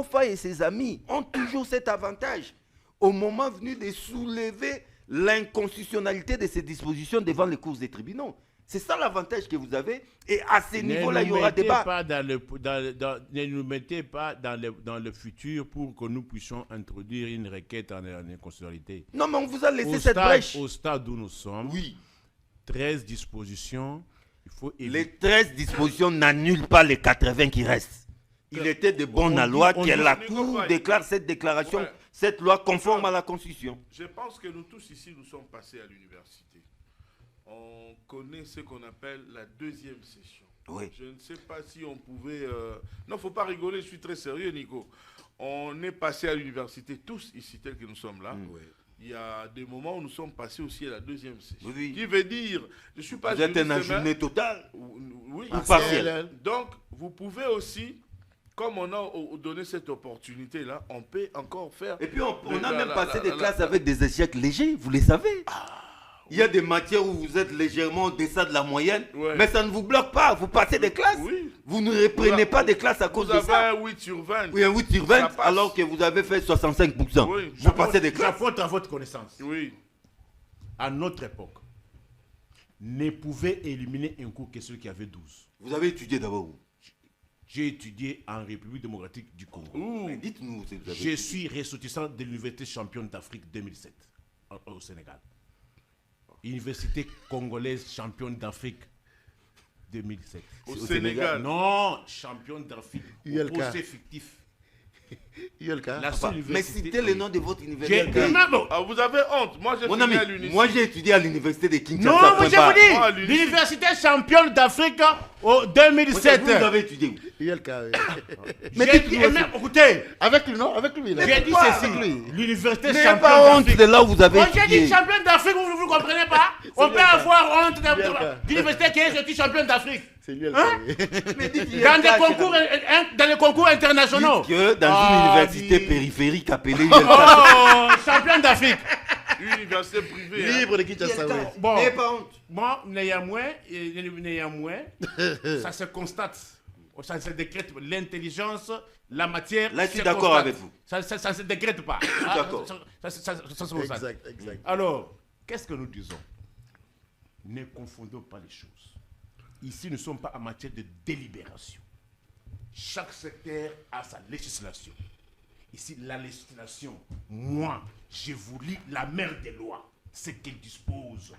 Faye et ses amis ont toujours cet avantage. Au moment venu de soulever l'inconstitutionnalité de ces dispositions devant les cours des tribunaux. C'est ça l'avantage que vous avez. Et à ce niveau-là, il y aura débat. Ne nous mettez pas dans le futur pour que nous puissions introduire une requête en inconstitutionnalité. Non, mais on vous a laissé cette brèche. Au stade où nous sommes, 13 dispositions. Les 13 dispositions n'annulent pas les 80 qui restent. Il était de bonne loi que la Cour déclare cette déclaration, cette loi conforme à la Constitution. Je pense que nous tous ici, nous sommes passés à l'université. On connaît ce qu'on appelle la deuxième session. Oui. Je ne sais pas si on pouvait... Non, il ne faut pas rigoler, je suis très sérieux, Nico. On est passé à l'université, tous ici, tels que nous sommes là. Il y a des moments où nous sommes passés aussi à la deuxième session. Qui veut dire... Je suis pas vous êtes un journée total ou partiel. Donc, vous pouvez aussi... Comme on a donné cette opportunité-là, on peut encore faire... Et puis, on a même passé des classes avec des échecs légers, vous les savez. Il y a des matières où vous êtes légèrement en deçà de la moyenne, mais ça ne vous bloque pas. Vous passez des classes. Vous ne reprenez pas des classes à cause de ça. Vous avez un 8 sur 20. Oui, un 8 sur 20, alors que vous avez fait 65%. Vous passez des classes. J'apporte à votre connaissance. Oui. À notre époque, ne pouvait éliminer un cours que celui qui avait 12. Vous avez étudié d'abord où? J'ai étudié en République démocratique du Congo. Dites-nous. Je suis ressortissant de l'Université championne d'Afrique 2007 au Sénégal. Université congolaise championne d'Afrique 2007. Au Sénégal. Non, championne d'Afrique. Procès fictif. Mais citez le nom de votre université. Vous avez honte. Moi, j'ai étudié à l'université de Kinshasa. Non, mais je vous dis, l'université championne d'Afrique au 2007. Vous avez étudié où? Mais écoutez, avec lui, non? Avec lui. J'ai dit ceci. L'université championne d'Afrique. pas honte de là où vous avez étudié. J'ai dit championne d'Afrique, vous ne comprenez pas? On peut avoir honte d'université qui est sortie championne d'Afrique. C'est lui dans les concours internationaux. Que dans une université périphérique appelée champion d'Afrique. Université privée. Libre de Kinshasa. Bon, Mais pas honte. moi, néanmoins, ça se constate. Ça se décrète. L'intelligence, la matière. Là, je suis d'accord avec vous. Ça ne se décrète pas. D'accord. Ça se constate. Exact. Alors, qu'est-ce que nous disons? Ne confondons pas les choses. Ici, nous ne sommes pas en matière de délibération. Chaque secteur a sa législation. Ici, la législation, moi, je vous lis la mère des lois, ce qu'elle dispose.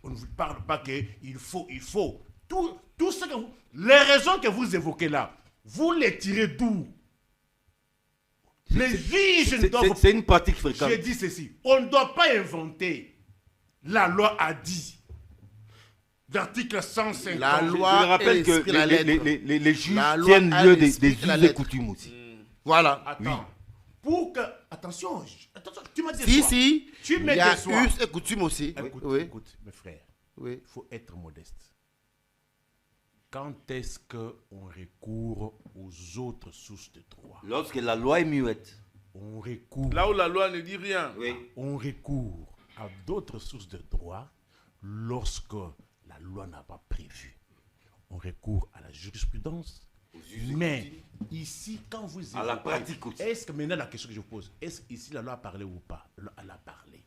On ne vous parle pas qu'il faut. Tout ce que les raisons que vous évoquez là, vous les tirez d'où? Les juges ne doivent pas. C'est une pratique fréquente. J'ai dit ceci. On ne doit pas inventer. La loi a dit. L'article 150. La loi, je rappelle que les juges tiennent lieu des us et coutumes aussi. Voilà. Attends. Pour que... Attention, tu m'as dit Si. Tu Il mets y a des soins. us et coutumes aussi. Écoute, mes frères. Oui. Il faut être modeste. Quand est-ce qu'on recourt aux autres sources de droit? Lorsque la loi est muette. On recourt. Là où la loi ne dit rien. Oui. On recourt à d'autres sources de droit lorsque la loi n'a pas prévu. On recourt à la jurisprudence. Mais ici, quand vous à la pratique aussi. Est-ce que maintenant la question que je vous pose, est-ce qu'ici la loi a parlé ou pas? Elle a parlé.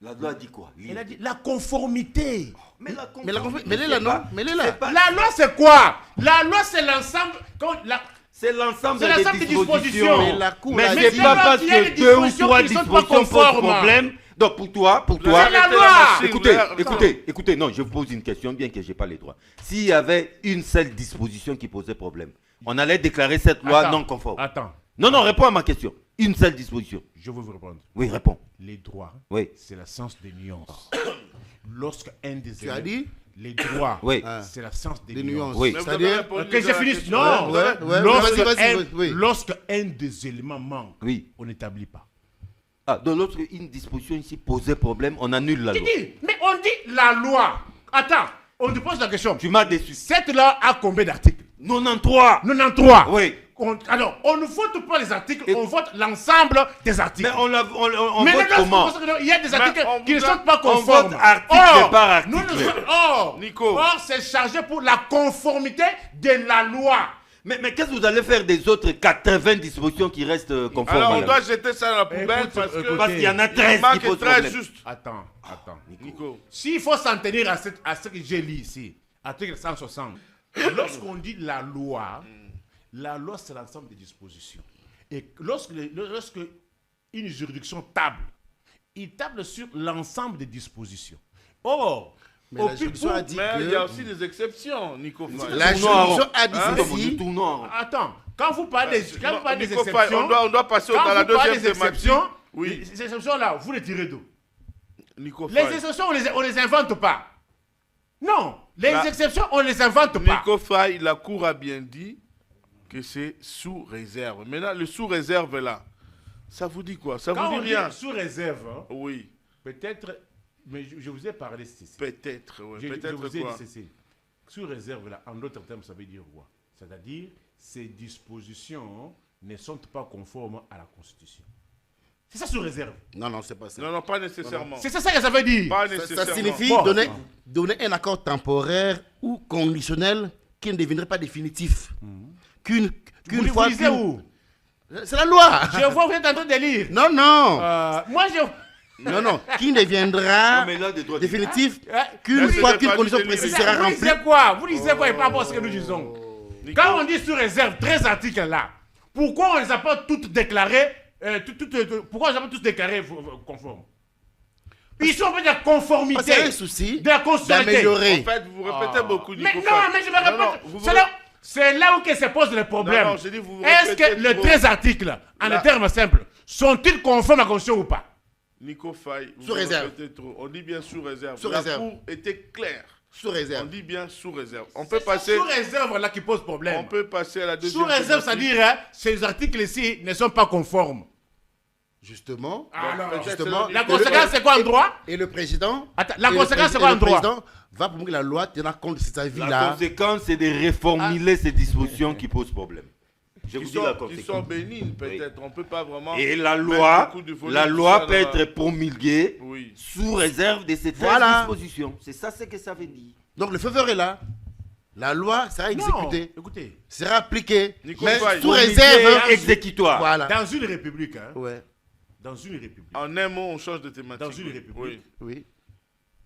La loi dit quoi? Elle a dit la conformité. Mais la Mets-la, non? Mets-la. La loi, c'est quoi? La loi, c'est l'ensemble. C'est l'ensemble C'est l'ensemble des des dispositions. dispositions. Mais la Cour Mais l'a c'est dit. pas parce Il y a que des 2 ou dispositions 3 qui ne sont pas dispositions posent conformes. problème. Donc pour toi, Écoutez, écoutez, non, je vous pose une question, bien que je n'ai pas les droits. S'il y avait une seule disposition qui posait problème, on allait déclarer cette loi non conforme. Attends. Non, réponds à ma question. Une seule disposition. Je vais vous répondre. Oui, réponds. Les droits, Oui. c'est la science des nuances. Lorsque un des Tu as dit? les droits, Oui. c'est la science des Des nuances. nuances. Oui. Mais vous C'est-à-dire... avez répondu Que à je la finisse. question. Non. Vas-y, Lorsque un des éléments manque, Oui. on n'établit pas. Ah, donc lorsqu'une disposition ici posait problème, on annule la Tu loi. dis, mais on dit la loi. Attends, on te pose la question. Tu m'as déçu. Cette loi a combien d'articles? 93. 93. Oui. Alors, on ne vote pas les articles, on vote l'ensemble des articles. Mais on Mais vote là, comment? il y a des articles on qui ne vous sont pas on conformes. vote article par article. Nico. Or, c'est chargé pour la conformité de la loi. Mais qu'est-ce que vous allez faire des autres 80 dispositions qui restent conformes? Alors on madame? doit jeter ça dans la poubelle Écoute, parce que écoutez. Parce qu'il y en a 13 il qui manque posent 13 problème. juste. Attends. Nico. S'il faut s'en tenir à ce que j'ai lu ici, article 160, lorsqu'on dit la loi c'est l'ensemble des dispositions. Et lorsque une juridiction table, il table sur l'ensemble des dispositions. Or, Mais la juridiction a dit Mais que... il y a aussi des exceptions, Nico. La juridiction a dit ceci. attends, quand vous parlez des Nico Faye, exceptions, on doit passer quand dans la vous parlez deuxième des thématique. exceptions, Oui, les exceptions là, vous les tirez d'où? Nico Les Faye. exceptions, on les invente pas. Non, les La- exceptions, on les invente pas. Nico Faye, la Cour a bien dit que c'est sous réserve. Maintenant, le sous réserve là, ça vous dit quoi? Ça Quand vous on dit dit rien? sous réserve, hein, Oui, peut-être, mais je vous ai parlé de ceci. peut-être. Ouais. Je Peut-être vous ai quoi? dit ceci. Sous réserve, là, en d'autres termes, ça veut dire quoi? C'est-à-dire, ces dispositions ne sont pas conformes à la Constitution. C'est ça sous réserve. Non, c'est pas ça. Non, pas nécessairement. C'est ça que ça veut dire. Pas Ça nécessairement. signifie Bon. donner un accord temporaire ou conditionnel qui ne deviendrait pas définitif. Qu'une Vous fois... lisez où? C'est la loi. Je vois, vous êtes en train de lire. Non. Moi, je... Non. Qui ne deviendra Non, mais là, des droits définitif Eh, qu'une Là, fois c'est qu'une pas condition du précise délire. sera Vous remplie. lisez quoi? Vous lisez quoi par rapport à ce que nous disons? Nico, Quand on dit sous réserve 13 articles là, pourquoi on ne les a pas toutes déclarées pourquoi on ne les a pas tous déclarés conformes? Ils sont en fait de la conformité. Parce qu'il y a un souci de la constitutionnalité. d'améliorer. en fait, vous répétez beaucoup, Nico Mais non, Faye. mais je me répète. Non, vous C'est là où que se pose le problème. Non, je dis, vous Est-ce répétez que les trop. 13 articles, en Là. des termes simples, sont-ils conformes à la Constitution ou pas? Nico Faye, vous Sous réserve. répétez trop. On dit bien sous réserve. Sous La réserve. Cour était claire. Sous On réserve. dit bien sous réserve. On peut C'est passer. sous réserve là qui pose problème. On peut passer à la deuxième. Sous réserve, thématique. c'est-à-dire, ces articles-ci ne sont pas conformes. Justement. Alors, Justement. la conséquence, c'est quoi en droit? Et le président... Attends, la et le conséquence, c'est président- quoi en et le droit? président va pour que la loi tiendra compte de cet La avis-là. conséquence, c'est de réformuler ces dispositions qui posent problème. qui sont bénignes, peut-être. On ne peut pas vraiment... Et la loi peut être promulguée sous réserve de cette disposition. C'est ça ce que ça veut dire. Donc le feu vert est là. La loi sera exécutée. Écoutez. Sera appliquée. Mais sous réserve exécutoire. Voilà. Dans une république, dans une république. En un mot, on change de thématique. Dans une république. Oui.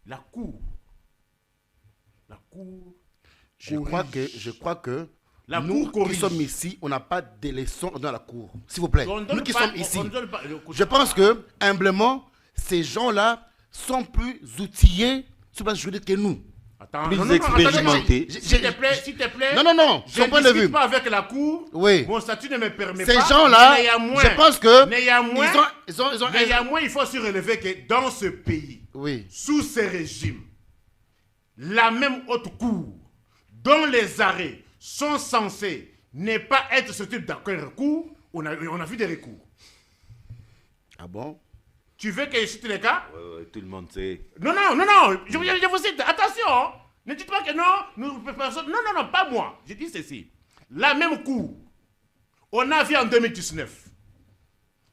La cour. Je crois que nous qui sommes ici, on n'a pas de leçons dans la cour. S'il vous plaît. Nous qui sommes ici. Je pense que, humblement, ces gens-là sont plus outillés sur le plan juridique que nous. Plus expérimentés. S'il te plaît. Non. Je ne discute pas avec la cour. Oui. Mon statut ne me permet ces pas. Ces gens-là, je pense que... Néanmoins, il faut aussi relever que dans ce pays, sous ces régimes, la même haute cour, dont les arrêts sont censés ne pas être ce type recours, on a vu des recours. Ah bon? Tu veux que je cite les cas? Oui, tout le monde sait. Non, je vous cite. Attention, ne dites pas que personne. Non, pas moi. Je dis ceci. La même cour, on a vu en 2019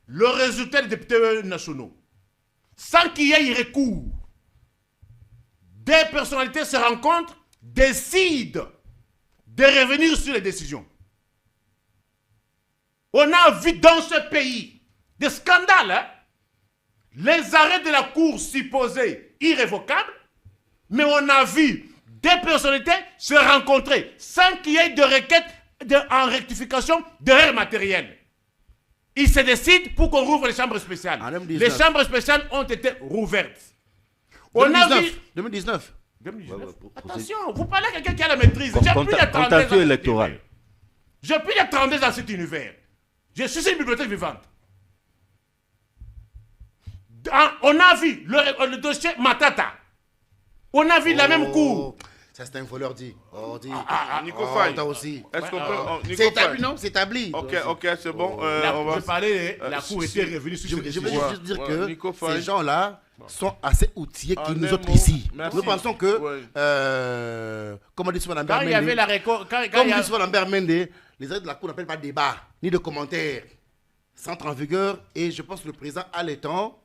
le résultat des députés nationaux. Sans qu'il y ait recours, des personnalités se rencontrent, décident de revenir sur les décisions. On a vu dans ce pays des scandales, les arrêts de la cour supposés irrévocables, mais on a vu des personnalités se rencontrer sans qu'il y ait de requête en rectification d'erreurs matérielles. Ils se décident pour qu'on rouvre les chambres spéciales. Les chambres spéciales ont été rouvertes. 2019. Attention, vous parlez à quelqu'un qui a la maîtrise. Contentieux électoral. J'ai plus de 32 dans cet univers. Je suis une bibliothèque vivante. On a vu le dossier Matata. On a vu la même cour. Ça, c'est un voleur dit. Nico Faye. Toi aussi. Est-ce qu'on peut... C'est établi, non? C'est établi. Ok, c'est bon. Je parlais, la cour était revenue sur ce décision. Je veux juste dire que ces gens-là sont assez outillés que nous autres ici. Nous pensons que, comme on dit souvent Lambert Mende, les aides de la cour n'appellent pas de débat, ni de commentaires. Ça entre en vigueur et je pense que le président a le temps,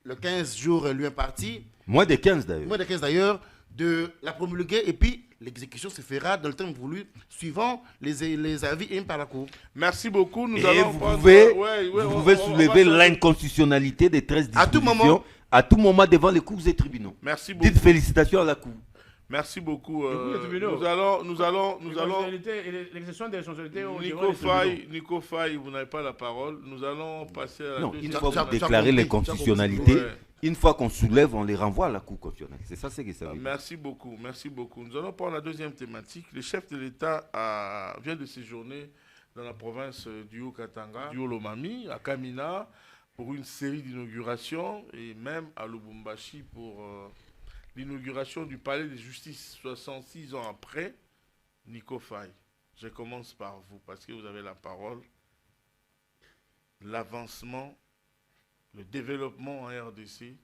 le 15 jours lui imparti. Moins de 15 d'ailleurs. Moins de 15 d'ailleurs, de la promulguer et puis l'exécution se fera dans le temps voulu, suivant les avis émis par la Cour. Merci beaucoup. Vous pouvez soulever l'inconstitutionnalité des 13 dispositions à tout moment devant les cours et tribunaux. Merci beaucoup. Dites félicitations à la Cour. Merci beaucoup. Nous allons. L'exercice des responsabilités. Nico Faye, vous n'avez pas la parole. Nous allons passer à la deuxième. Une fois vous déclarez l'inconstitutionnalité, une fois qu'on soulève, on les renvoie à la Cour constitutionnelle. C'est ça ce que ça veut dire. Merci beaucoup. Nous allons prendre la deuxième thématique. Le chef de l'État vient de séjourner dans la province du Haut-Katanga, du Haut-Lomami, à Kamina, pour une série d'inaugurations, et même à Lubumbashi pour l'inauguration du palais de justice 66 ans après. Nico Faye, je commence par vous parce que vous avez la parole. L'avancement, le développement en RDC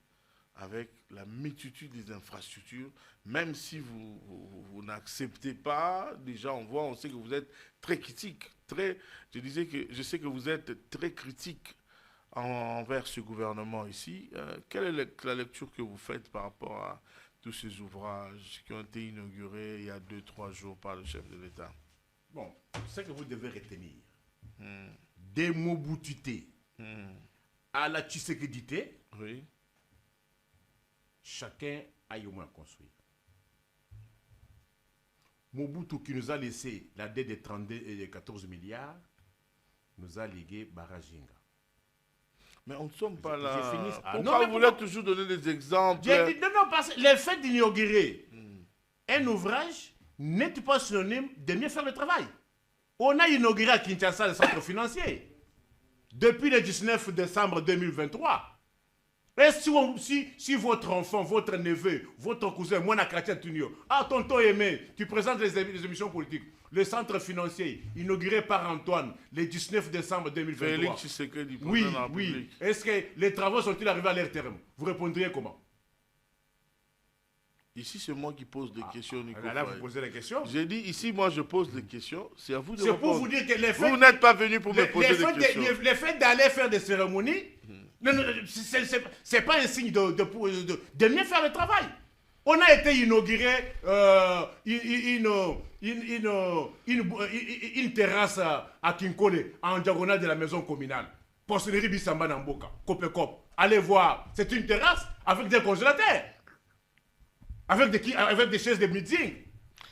avec la multitude des infrastructures, même si vous n'acceptez pas, déjà on sait que vous êtes très critique, je sais que vous êtes très critique envers ce gouvernement ici. Quelle est la lecture que vous faites par rapport à tous ces ouvrages qui ont été inaugurés il y a 2-3 jours par le chef de l'État? Bon, ce que vous devez retenir, des Mobututé à la Tshisekedité, chacun a eu au moins construit. Mobutu qui nous a laissé la dette de 32 et de 14 milliards, nous a légué Barajinga. Mais on ne sommes pas là. Pourquoi vous voulez toujours donner des exemples? Non, parce que le fait d'inaugurer un ouvrage n'est pas synonyme de mieux faire le travail. On a inauguré à Kinshasa le centre financier depuis le 19 décembre 2023. Et si votre enfant, votre neveu, votre cousin, moi, Nakatia Tunio, tonton aimé, tu présentes les émissions politiques, le centre financier inauguré par Antoine le 19 décembre 2023. Oui. Est-ce que les travaux sont-ils arrivés à leur terme? Vous répondriez comment? Ici, c'est moi qui pose des questions, Nico. Là, vous posez la question. J'ai dit, ici, moi, je pose des questions. C'est à vous de répondre. C'est pour vous dire que les faits... Vous n'êtes pas venu pour me poser des questions. Les faits d'aller faire des cérémonies, c'est pas un signe de mieux faire le travail. On a été inauguré une terrasse à Kinkole, en diagonale de la maison communale. Porcellerie Bissamba Namboka, Copecop. Allez voir, c'est une terrasse avec des congélateurs. Avec des chaises de meeting.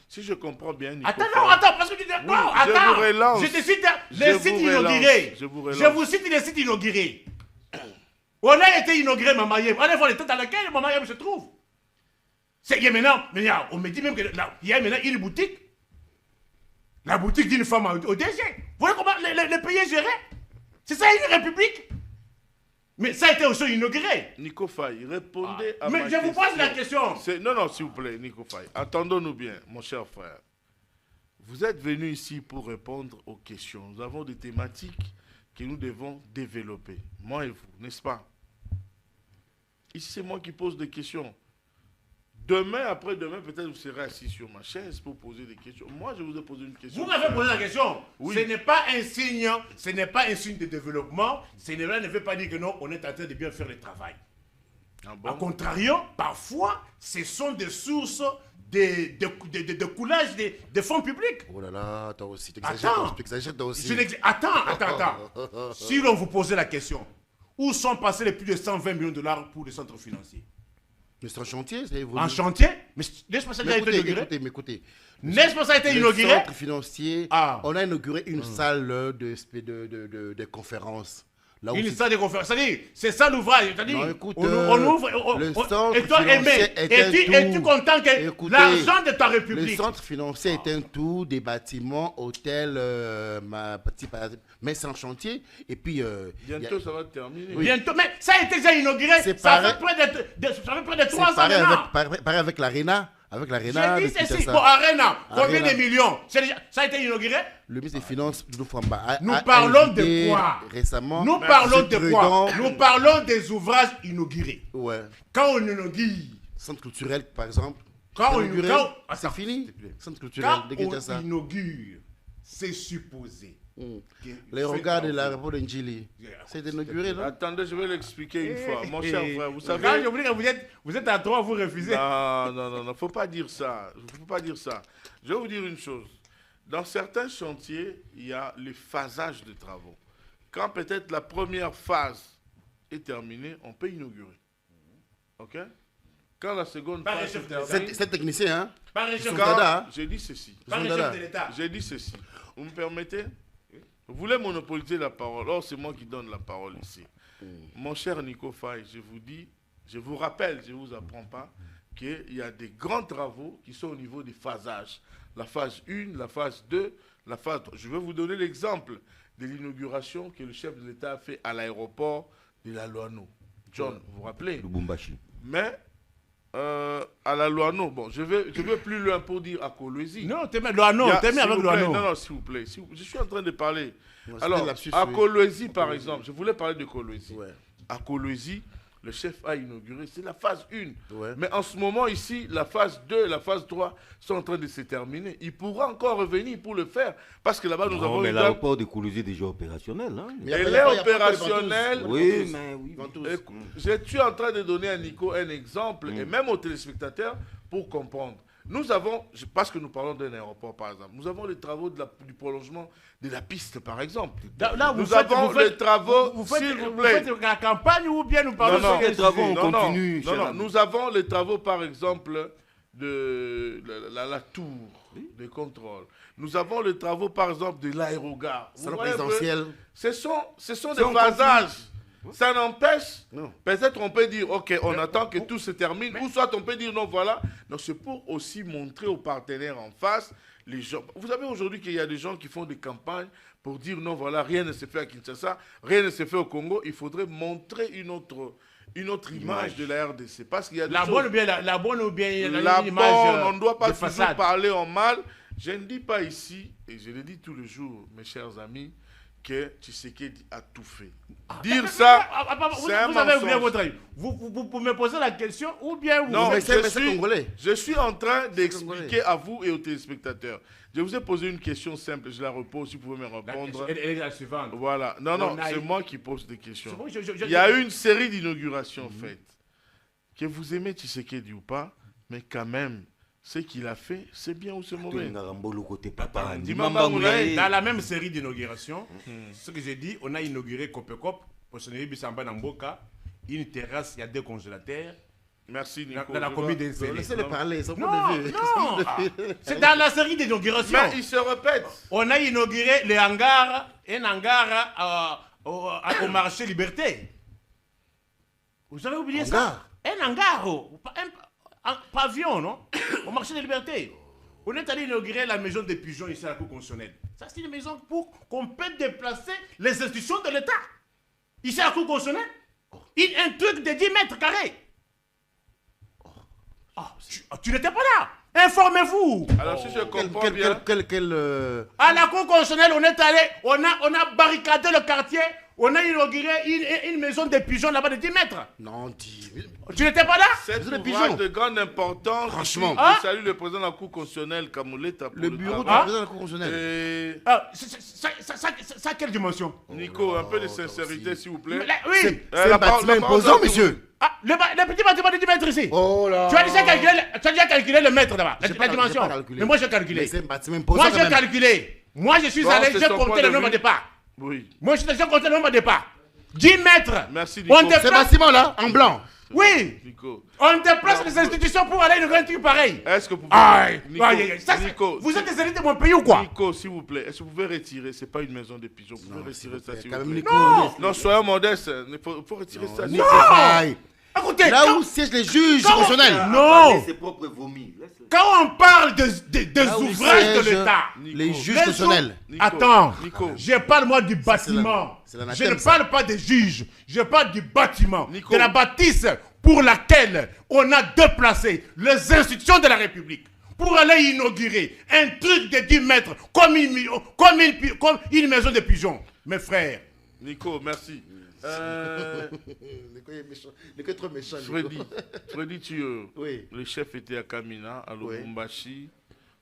Si je comprends bien, Nico. Attends, parce que tu dis... Oui, attends, je vous relance. Je te cite les sites inaugurés. Je vous cite les sites inaugurés. On a été inauguré Mamayem. Allez voir les têtes dans lesquelles Mamayem se trouve. Il y a maintenant, on me dit même qu'il y a maintenant une boutique. La boutique d'une femme au DG. Vous voyez comment le pays est géré? C'est ça une république? Mais ça a été aussi inauguré. Nico Faye, répondez à ma question. Mais je vous pose la question. Non, s'il vous plaît, Nico Faye. Attendons-nous bien, mon cher frère. Vous êtes venu ici pour répondre aux questions. Nous avons des thématiques que nous devons développer. Moi et vous, n'est-ce pas? Ici, c'est moi qui pose des questions. Demain, après-demain, peut-être vous serez assis sur ma chaise pour poser des questions. Moi, je vous ai posé une question. Vous m'avez posé la question. Oui. Ce n'est pas un signe de développement. Cela ne veut pas dire que non, on est en train de bien faire le travail. Ah bon? A contrario, parfois, ce sont des sources de coulage des fonds publics. Oh là là, toi aussi, t'exagères toi aussi. Attends. Si l'on vous posait la question, où sont passés les plus de 120 millions de dollars pour les centres financiers? Mais c'est en chantier, ça évolue. En chantier? Mais n'est-ce pas ça a été inauguré? Écoutez. N'est-ce pas ça a été inauguré? Le centre financier, on a inauguré une salle de conférence. Une salle de conférence. C'est-à-dire, c'est ça l'ouvrage. Non, écoute, on ouvre. le centre et toi, financier es-tu content que l'argent de ta République... Le centre financier est un tout, des bâtiments, hôtels, mais c'est en chantier. Et puis... bientôt, ça va terminer. Oui. Bientôt, mais ça a été déjà inauguré. Ça fait près de 3 ans maintenant. Pareil avec l'Arena. Avec l'Arena. J'ai dit ceci. Bon, Arena, combien de millions? Ça a été inauguré? Le ministre des Finances, Famba, nous parlons de quoi? Récemment. Nous parlons de quoi? Nous parlons des ouvrages inaugurés. Ouais. Quand on inaugure. Centre culturel, par exemple. Quand on inaugure. C'est fini. Centre culturel, quand on inaugure, c'est supposé. Les regards de l'aéroport de Njili. C'est inauguré, non? Attendez, je vais l'expliquer une fois. Mon cher frère, vous savez... Quand je vous dis que vous êtes à 3, vous refusez. Non, faut pas dire ça. Faut pas dire ça. Je vais vous dire une chose. Dans certains chantiers, il y a le phasage de travaux. Quand peut-être la première phase est terminée, on peut inaugurer. OK? Quand la seconde phase est terminée... C'est technicien, hein? Par les chefs d'État. J'ai dit ceci. Par les chefs de l'État. J'ai dit ceci. Vous me permettez? Vous voulez monopoliser la parole. Or, c'est moi qui donne la parole ici. Mon cher Nico Faye, je vous dis, je vous rappelle, je ne vous apprends pas, qu'il y a des grands travaux qui sont au niveau des phasages. La phase 1, la phase 2, la phase 3. Je vais vous donner l'exemple de l'inauguration que le chef de l'État a fait à l'aéroport de la Loano. John, vous vous rappelez? Lubumbashi. Mais... à la Loano, bon, je vais plus loin pour dire à Kolwezi. Non, t'es avec Loano. Non, s'il vous plaît. Je suis en train de parler. Alors, à Kolwezi, par exemple, je voulais parler de Kolwezi. Ouais. À Kolwezi, le chef a inauguré, c'est la phase 1. Ouais. Mais en ce moment, ici, la phase 2 et la phase 3 sont en train de se terminer. Il pourra encore revenir pour le faire. Parce que là-bas, nous avons... mais l'aéroport de Kolwezi est déjà opérationnel. Hein. Elle est opérationnelle. Oui, mais oui. Je suis en train de donner à Nico un exemple, et même aux téléspectateurs, pour comprendre. Nous avons, parce que nous parlons d'un aéroport par exemple, nous avons les travaux du prolongement de la piste par exemple. Là, nous avons les travaux, s'il vous plaît. Vous faites la campagne ou bien nous parlons de les travaux on continue. Non, nous avons les travaux par exemple de la tour de contrôle. Nous avons les travaux par exemple de l'aérogare. Salon présidentiel. Ce sont des phasages. Ça n'empêche, peut-être on peut dire, ok, on attend que tout se termine, ou soit on peut dire, non, voilà. Donc c'est pour aussi montrer aux partenaires en face, les gens. Vous savez aujourd'hui qu'il y a des gens qui font des campagnes pour dire, non, voilà, rien ne se fait à Kinshasa, rien ne se fait au Congo. Il faudrait montrer une autre image de la RDC. Parce qu'il y a des la bonne ou bien la bonne, on ne doit pas toujours parler en mal. Je ne dis pas ici, et je le dis tous les jours, mes chers amis, que Tshisekedi a tout fait. Dire ça, c'est un vous avez oublié mensonge. votre avis. Vous me posez la question ou bien vous... Non, mais c'est congolais. je suis en train d'expliquer à vous et aux téléspectateurs. Je vous ai posé une question simple, je la repose, si vous pouvez me répondre. Elle est la suivante. Voilà. Non, c'est moi qui pose des questions. Il y a eu une série d'inaugurations faites. Que vous aimez Tshisekedi ou pas, mais quand même, ce qu'il a fait, c'est bien ou c'est mauvais. Dans la même série d'inauguration, ce que j'ai dit, on a inauguré Copecop, Pochoneri Bissamba Namboka, une terrasse, il y a 2 congélateurs. Merci Nico. Dans la commune des Zélés. Laissez-le parler, Non, c'est dans la série d'inauguration. Mais il se répète. On a inauguré les hangars, un hangar au marché Liberté. Vous avez oublié ça? Un hangar, un pavillon, non? Au marché de Liberté. On est allé inaugurer la maison des pigeons ici à la Cour constitutionnelle. Ça, c'est une maison pour qu'on puisse déplacer les institutions de l'État. Ici à la Cour constitutionnelle, un truc de 10 mètres carrés. Tu n'étais pas là. Informez-vous. Alors si je comprends bien... À la Cour constitutionnelle, on est allé, on a barricadé le quartier, on a inauguré une maison de pigeons là-bas de 10 mètres. Non, tu n'étais pas là? C'est un ouvrage de grande importance. Franchement. Je salue le président de la Cour constitutionnelle, Kamouleta. Le bureau du président de la Cour constitutionnelle. Ça, quelle dimension? Nico, un peu de sincérité, s'il vous plaît. Oui. C'est un bâtiment imposant, monsieur. Le petit bâtiment de 10 mètres ici. Oh là. Tu as déjà calculé le mètre là-bas, la dimension. Mais moi, j'ai calculé. C'est un bâtiment imposant. Moi, j'ai calculé. Moi, je suis allé, j'ai compté le nombre de pas. Oui. Moi, j'ai compté le nombre de pas. 10 mètres. Merci, Nico. Ce bâtiment-là, en blanc. Oui. Nico. On déplace les institutions pour aller inaugurer un truc pareil. Est-ce que vous pouvez... Nico, vous êtes des élites de mon pays ou quoi? Nico, s'il vous plaît, est-ce que vous pouvez retirer? C'est pas une maison de pigeons. Vous pouvez retirer ça, s'il vous plaît. Non, soyons modestes. Il faut retirer ça. Non. Écoutez, là où siègent les juges constitutionnels. Non. Ses propres vomis. Quand on parle des ouvrages de l'État, les juges constitutionnels. Attends, je parle moi du bâtiment. Je ne parle pas des juges, je parle du bâtiment, de la bâtisse pour laquelle on a déplacé les institutions de la République pour aller inaugurer un truc de 10 mètres comme une maison de pigeons. Mes frères. Nico, merci. Nico est trop méchant. Freddy, le chef était à Kamina, à Lubumbashi,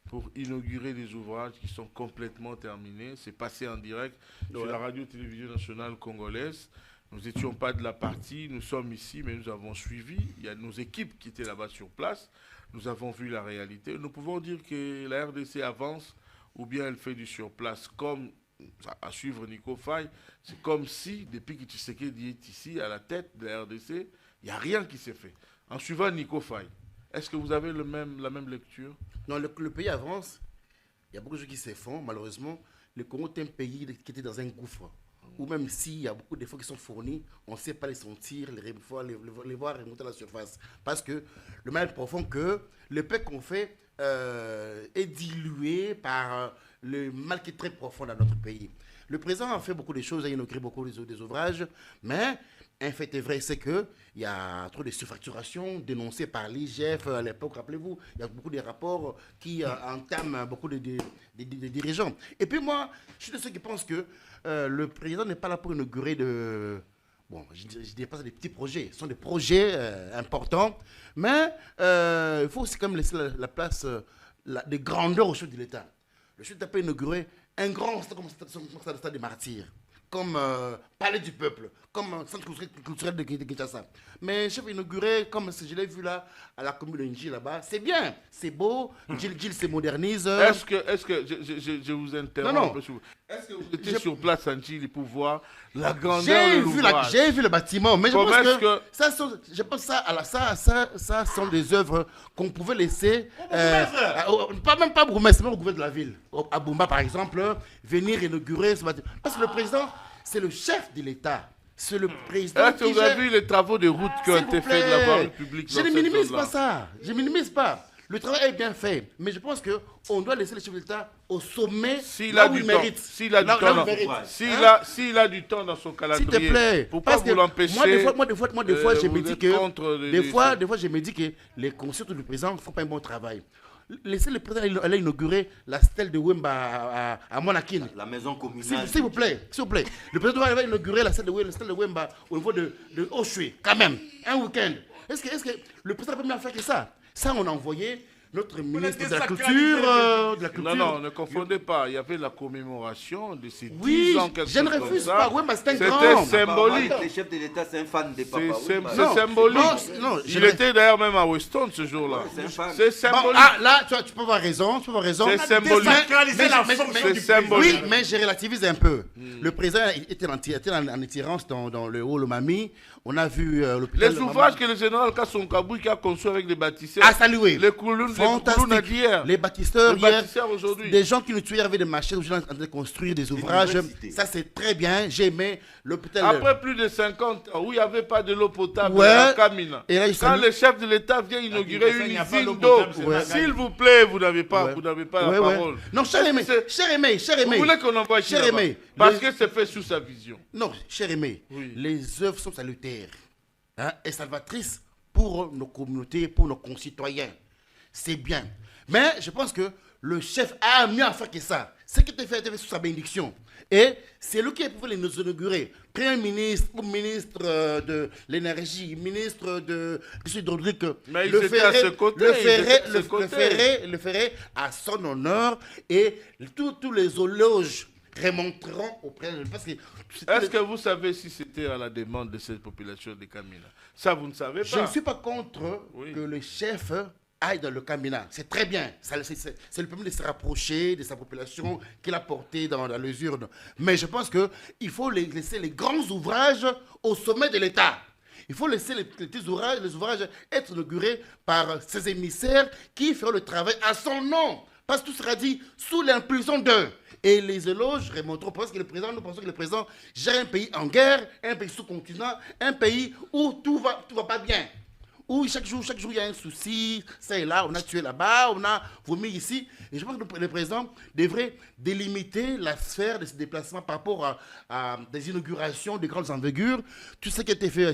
pour inaugurer des ouvrages qui sont complètement terminés. C'est passé en direct sur la radio-télévision nationale congolaise. Nous n'étions pas de la partie, nous sommes ici, mais nous avons suivi. Il y a nos équipes qui étaient là-bas sur place. Nous avons vu la réalité. Nous pouvons dire que la RDC avance ou bien elle fait du surplace comme... À suivre Nico Faye, c'est comme si, depuis que Tshisekedi est ici, à la tête de la RDC, il n'y a rien qui s'est fait. En suivant Nico Faye, est-ce que vous avez la même lecture? Non, le pays avance. Il y a beaucoup de choses qui se font. Malheureusement, le Congo est un pays qui était dans un gouffre. Ou même s'il y a beaucoup d'efforts qui sont fournis, on ne sait pas les sentir, les voir remonter à la surface. Parce que le mal est profond que le paix qu'on fait est dilué par... le mal qui est très profond dans notre pays. Le président a fait beaucoup de choses, il a inauguré beaucoup des ouvrages, mais un fait est vrai, c'est qu'il y a trop de surfacturation dénoncées par l'IGF à l'époque, rappelez-vous, il y a beaucoup de rapports qui entament beaucoup de dirigeants. Et puis moi, je suis de ceux qui pensent que le président n'est pas là pour inaugurer de... Bon, je ne dirais pas des petits projets, ce sont des projets importants, mais il faut aussi quand même laisser la place de grandeur au chef de l'État. Le chef d'État peut inaugurer un grand stade comme le stade des Martyrs, comme Palais du Peuple, comme Centre culturel de Kinshasa. Mais le chef inauguré, comme je l'ai vu là, à la commune de Nji là-bas, c'est bien, c'est beau, Gilles se modernise. Est-ce que je vous interromps un peu? Est-ce que vous étiez sur place à Nji pour voir la grandeur de l'ouvrage? J'ai vu le bâtiment, mais je pense que je pense ça sont des œuvres qu'on pouvait laisser, même pas bourgmestre, même au gouvernement de la ville, à Bumba par exemple, venir inaugurer ce bâtiment. Parce que le président, c'est le chef de l'État. C'est le président. Est-ce que vous avez vu les travaux de route qui ont été faits de la voie publique? Je ne minimise pas ça. Je ne minimise pas. Le travail est bien fait. Mais je pense qu'on doit laisser le chef de l'État au sommet là où il mérite. S'il a du temps dans son calendrier, s'il te plaît, pourquoi vous l'empêchez? Moi, des fois, je me dis que les consultants du président ne font pas un bon travail. laissez le président aller inaugurer la stèle de Wemba à Monakine. La maison communale. S'il vous plaît. Le président va inaugurer la stèle de Wemba au niveau de Oshwe, quand même, un week-end. Est-ce que le président peut mieux faire que ça? Ça, on a envoyé notre ministre de la Culture. Non, ne confondez pas. Il y avait la commémoration de ces 10 ans. Oui, je ne refuse pas. Wemba, c'est un grand. C'était symbolique. Le chef de l'État, c'est un fan des papas. C'est symbolique. Il était d'ailleurs même à Weston ce jour-là. C'est symbolique. Là, tu peux avoir raison. C'est symbolique. Oui, mais je relativise un peu. Le président était en itinérance dans le Haut-Lomami. On a vu l'hôpital. Les ouvrages que le général Kasson Kabouki a conçus avec les bâtisseurs. À saluer. Les colonnes d'hier. Les bâtisseurs aujourd'hui. Des gens qui nous tuaient avec des machines, en train de construire des ouvrages. Ça, c'est très bien. J'ai aimé l'hôpital. Après plus de 50 ans, où il n'y avait pas de l'eau potable à Kamina. Et là, quand le chef de l'État vient inaugurer une usine d'eau, s'il vous plaît, vous n'avez pas la parole. Non, cher Aimé. Vous voulez qu'on envoie cher Aimé, parce que c'est fait sous sa vision. Non, cher Aimé, les œuvres sont salutaires et salvatrices pour nos communautés, pour nos concitoyens. C'est bien. Mais je pense que le chef a mieux à faire que ça. Ce qui était fait sous sa bénédiction. Et c'est lui qui pouvait les inaugurer. Premier ministre, ou ministre de l'énergie, ministre de l'hydraulique. Mais il était à ce côté. Le ferait à son honneur et tous les éloges remonteront auprès de lui. Est-ce que vous savez si c'était à la demande de cette population de Kamina? Ça, vous ne savez pas. Je ne suis pas contre que le chef aille dans le Kamina. C'est très bien. C'est le permis de se rapprocher de sa population qu'il a porté dans les urnes. Mais je pense qu'il faut laisser les grands ouvrages au sommet de l'État. Il faut laisser les petits ouvrages être inaugurés par ses émissaires qui feront le travail à son nom. Parce que tout sera dit sous l'impulsion d'eux. Et les éloges remonteront parce que nous pensons que le président gère un pays en guerre, un pays sous-continent, un pays où tout va pas bien. Où chaque jour, il y a un souci, ça et là, on a tué là-bas, on a vomi ici. Et je pense que le président devrait délimiter la sphère de ses déplacements par rapport à des inaugurations de grandes envergures. Tout ce qui a été fait,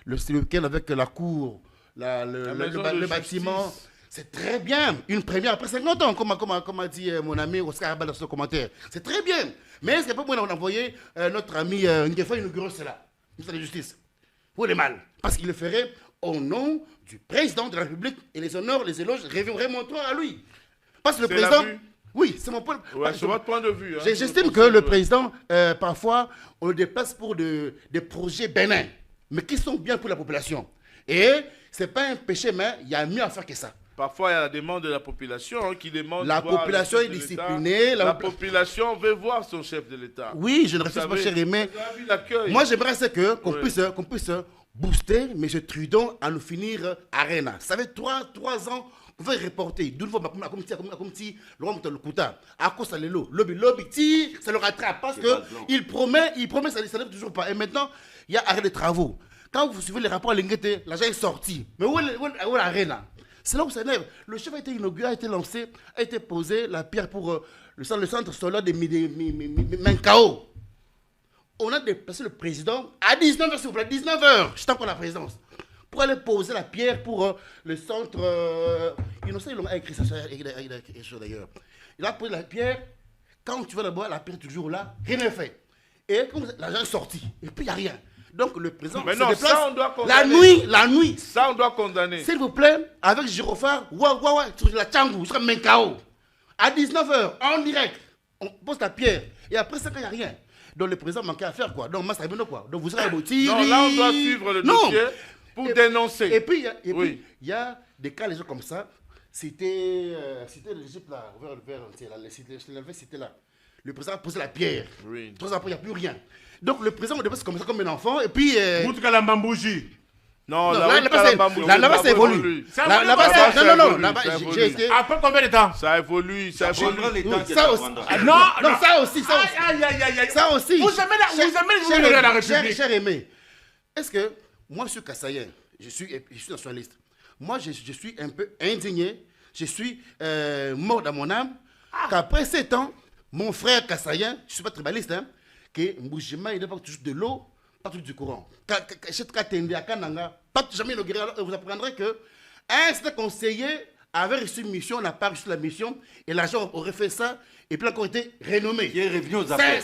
le week-end avec la cour, le bâtiment. C'est très bien. Une première après 50 ans, comme a dit mon ami Oscar Abba dans son commentaire. C'est très bien. Mais est-ce qu'il n'y a pas moyen d'envoyer notre ami Nguefa inaugurer cela, ministre de la Justice? Pour les mal. Parce qu'il le ferait au nom du président de la République et les honneurs, les éloges remonteront à lui. Parce que le président... Oui, c'est mon point. C'est votre point de vue. J'estime que le président, parfois, on le déplace pour des projets bénins, mais qui sont bien pour la population. Et ce n'est pas un péché, mais il y a mieux à faire que ça. Parfois, il y a la demande de la population qui demande. La population est disciplinée. La population veut voir son chef de l'État. Oui, je ne refuse pas, cher Aimé. Moi, j'aimerais qu'on puisse booster M. Trudeau à nous finir Arena. Ça fait 3 ans qu'on va reporter. D'une fois, comme si le roi le Kouta, à cause de l'eau, lobby, ça le rattrape. Parce qu'il promet, ça ne s'arrête toujours pas. Et maintenant, il y a arrêt de travaux. Quand vous suivez les rapports à l'Ingueté, l'argent est sorti. Mais où est l'Arena? C'est là où ça énerve. Le chef a été inauguré, a été lancé, a été posé la pierre pour le centre solaire de Menkao. On a déplacé le président à 19h, s'il vous plaît, 19h. Je t'en la présidence. Pour aller poser la pierre pour le centre. Innocent, il a écrit ça, il a écrit ça d'ailleurs. Il a posé la pierre. Quand tu vas là-bas, la pierre est toujours là. Rien n'est fait. Et comme l'argent est sorti, et puis il n'y a rien. Donc le président se déplace ça, on doit la nuit. Ça, on doit condamner. S'il vous plaît, avec Girofard, sur la Tchangou, sur Menkao, à 19h, en direct, on pose la pierre. Et après ça, il n'y a rien. Donc le président manquait à faire quoi? Donc Massa Bino quoi? Donc vous serez abouti. Non, là, on doit suivre le dossier pour dénoncer. Et puis, il y a des cas, les gens comme ça. C'était l'Égypte là, c'était là. Le président a posé la pierre. 3 ans après, il n'y a plus rien. Donc le président me dépasse comme ça, comme un enfant, et puis... Non, là-bas, ça évolue. Là-bas, j'ai été... Après combien de temps? Ça évolue. Ça aussi. Vous aimez la République. Cher Aimé, est-ce que moi, je suis kassaïen, je suis nationaliste. Moi, je suis un peu indigné, je suis mort dans mon âme, qu'après 7 ans, mon frère kassaïen, je ne suis pas tribaliste, que Mboujima, il n'a pas toujours de l'eau, pas toujours du courant. Jamais inauguré. Vous apprendrez que un certain conseiller avait reçu une mission, on n'a pas reçu la mission, et l'agent aurait fait ça, et puis encore été renommé. Qui est revenu aux affaires.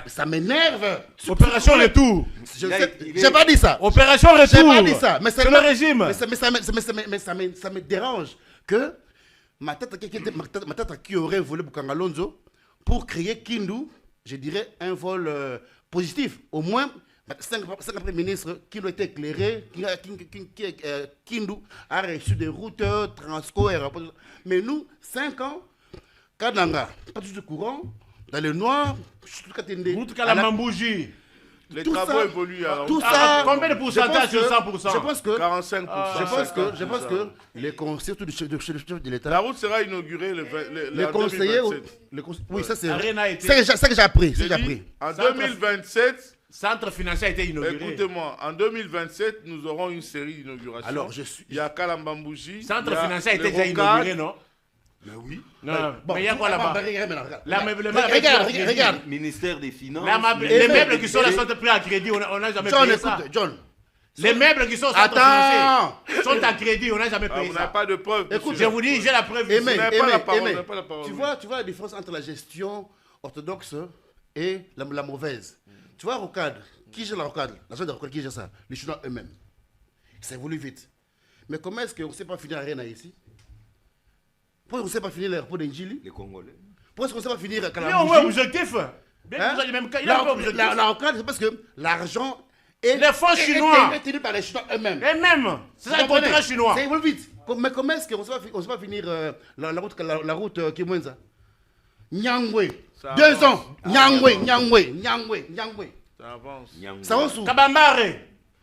Ça m'énerve. Opération Retour. J'ai pas dit ça. Opération Retour. J'ai pas dit ça. Mais c'est le régime. Mais ça me dérange que ma tête qui aurait volé Bukangalonzo pour créer Kindu, je dirais un vol positif. Au moins, 5 premiers ministres qui ont été éclairés, Kindu a reçu des routes, Transco, aéroport. Mais nous, 5 ans, Kadanga, pas du tout courant, dans le noir, route Kalamambouji. Les travaux évoluent. Tout ça, combien de pourcentage sur 100%? Je pense que 45%. Je pense que les conseillers, surtout du chef de l'État. La route sera inaugurée les conseillers. Oui, ça c'est. C'est que j'ai appris. En 2027. Centre financier a été inauguré. Écoutez-moi, en 2027, nous aurons une série d'inaugurations. Alors, il y a Kalambambouji. Centre financier a été déjà inauguré, non? Mais oui. Non, mais il y a quoi là-bas? Regarde. Ministère des Finances. Les meubles qui sont là sont pris à crédit, on n'a jamais payé ça. John. Les meubles qui sont au centre financier sont à crédit, on n'a jamais payé ça. Vous ça. n'avez pas de preuve. Écoute, je vous dis, j'ai la preuve. Vous n'avez pas la parole. Tu vois la différence entre la gestion orthodoxe et la mauvaise. Tu vois, Rocade, qui gère la Rocade? La zone de Rocade, qui gère ça? Les Chinois eux-mêmes. Ça évolue vite. Mais comment est-ce qu'on ne sait pas finir Arena ici? Pourquoi on ne sait pas finir l'aéroport d'Injili? Les Congolais. Pourquoi est-ce qu'on ne sait pas finir Kalambouji? Il a un objectif. La Rocade, c'est parce que l'argent est. Les fonds chinois. Est tenu par les Chinois eux-mêmes. Eux-mêmes. C'est ça le contrat chinois. Ça évolue vite. Mais comment est-ce qu'on ne sait pas finir la route Kimwenza? Nyangwe. 2 ans. Nyangwe. Ça avance. Ça avance où? Kabambare.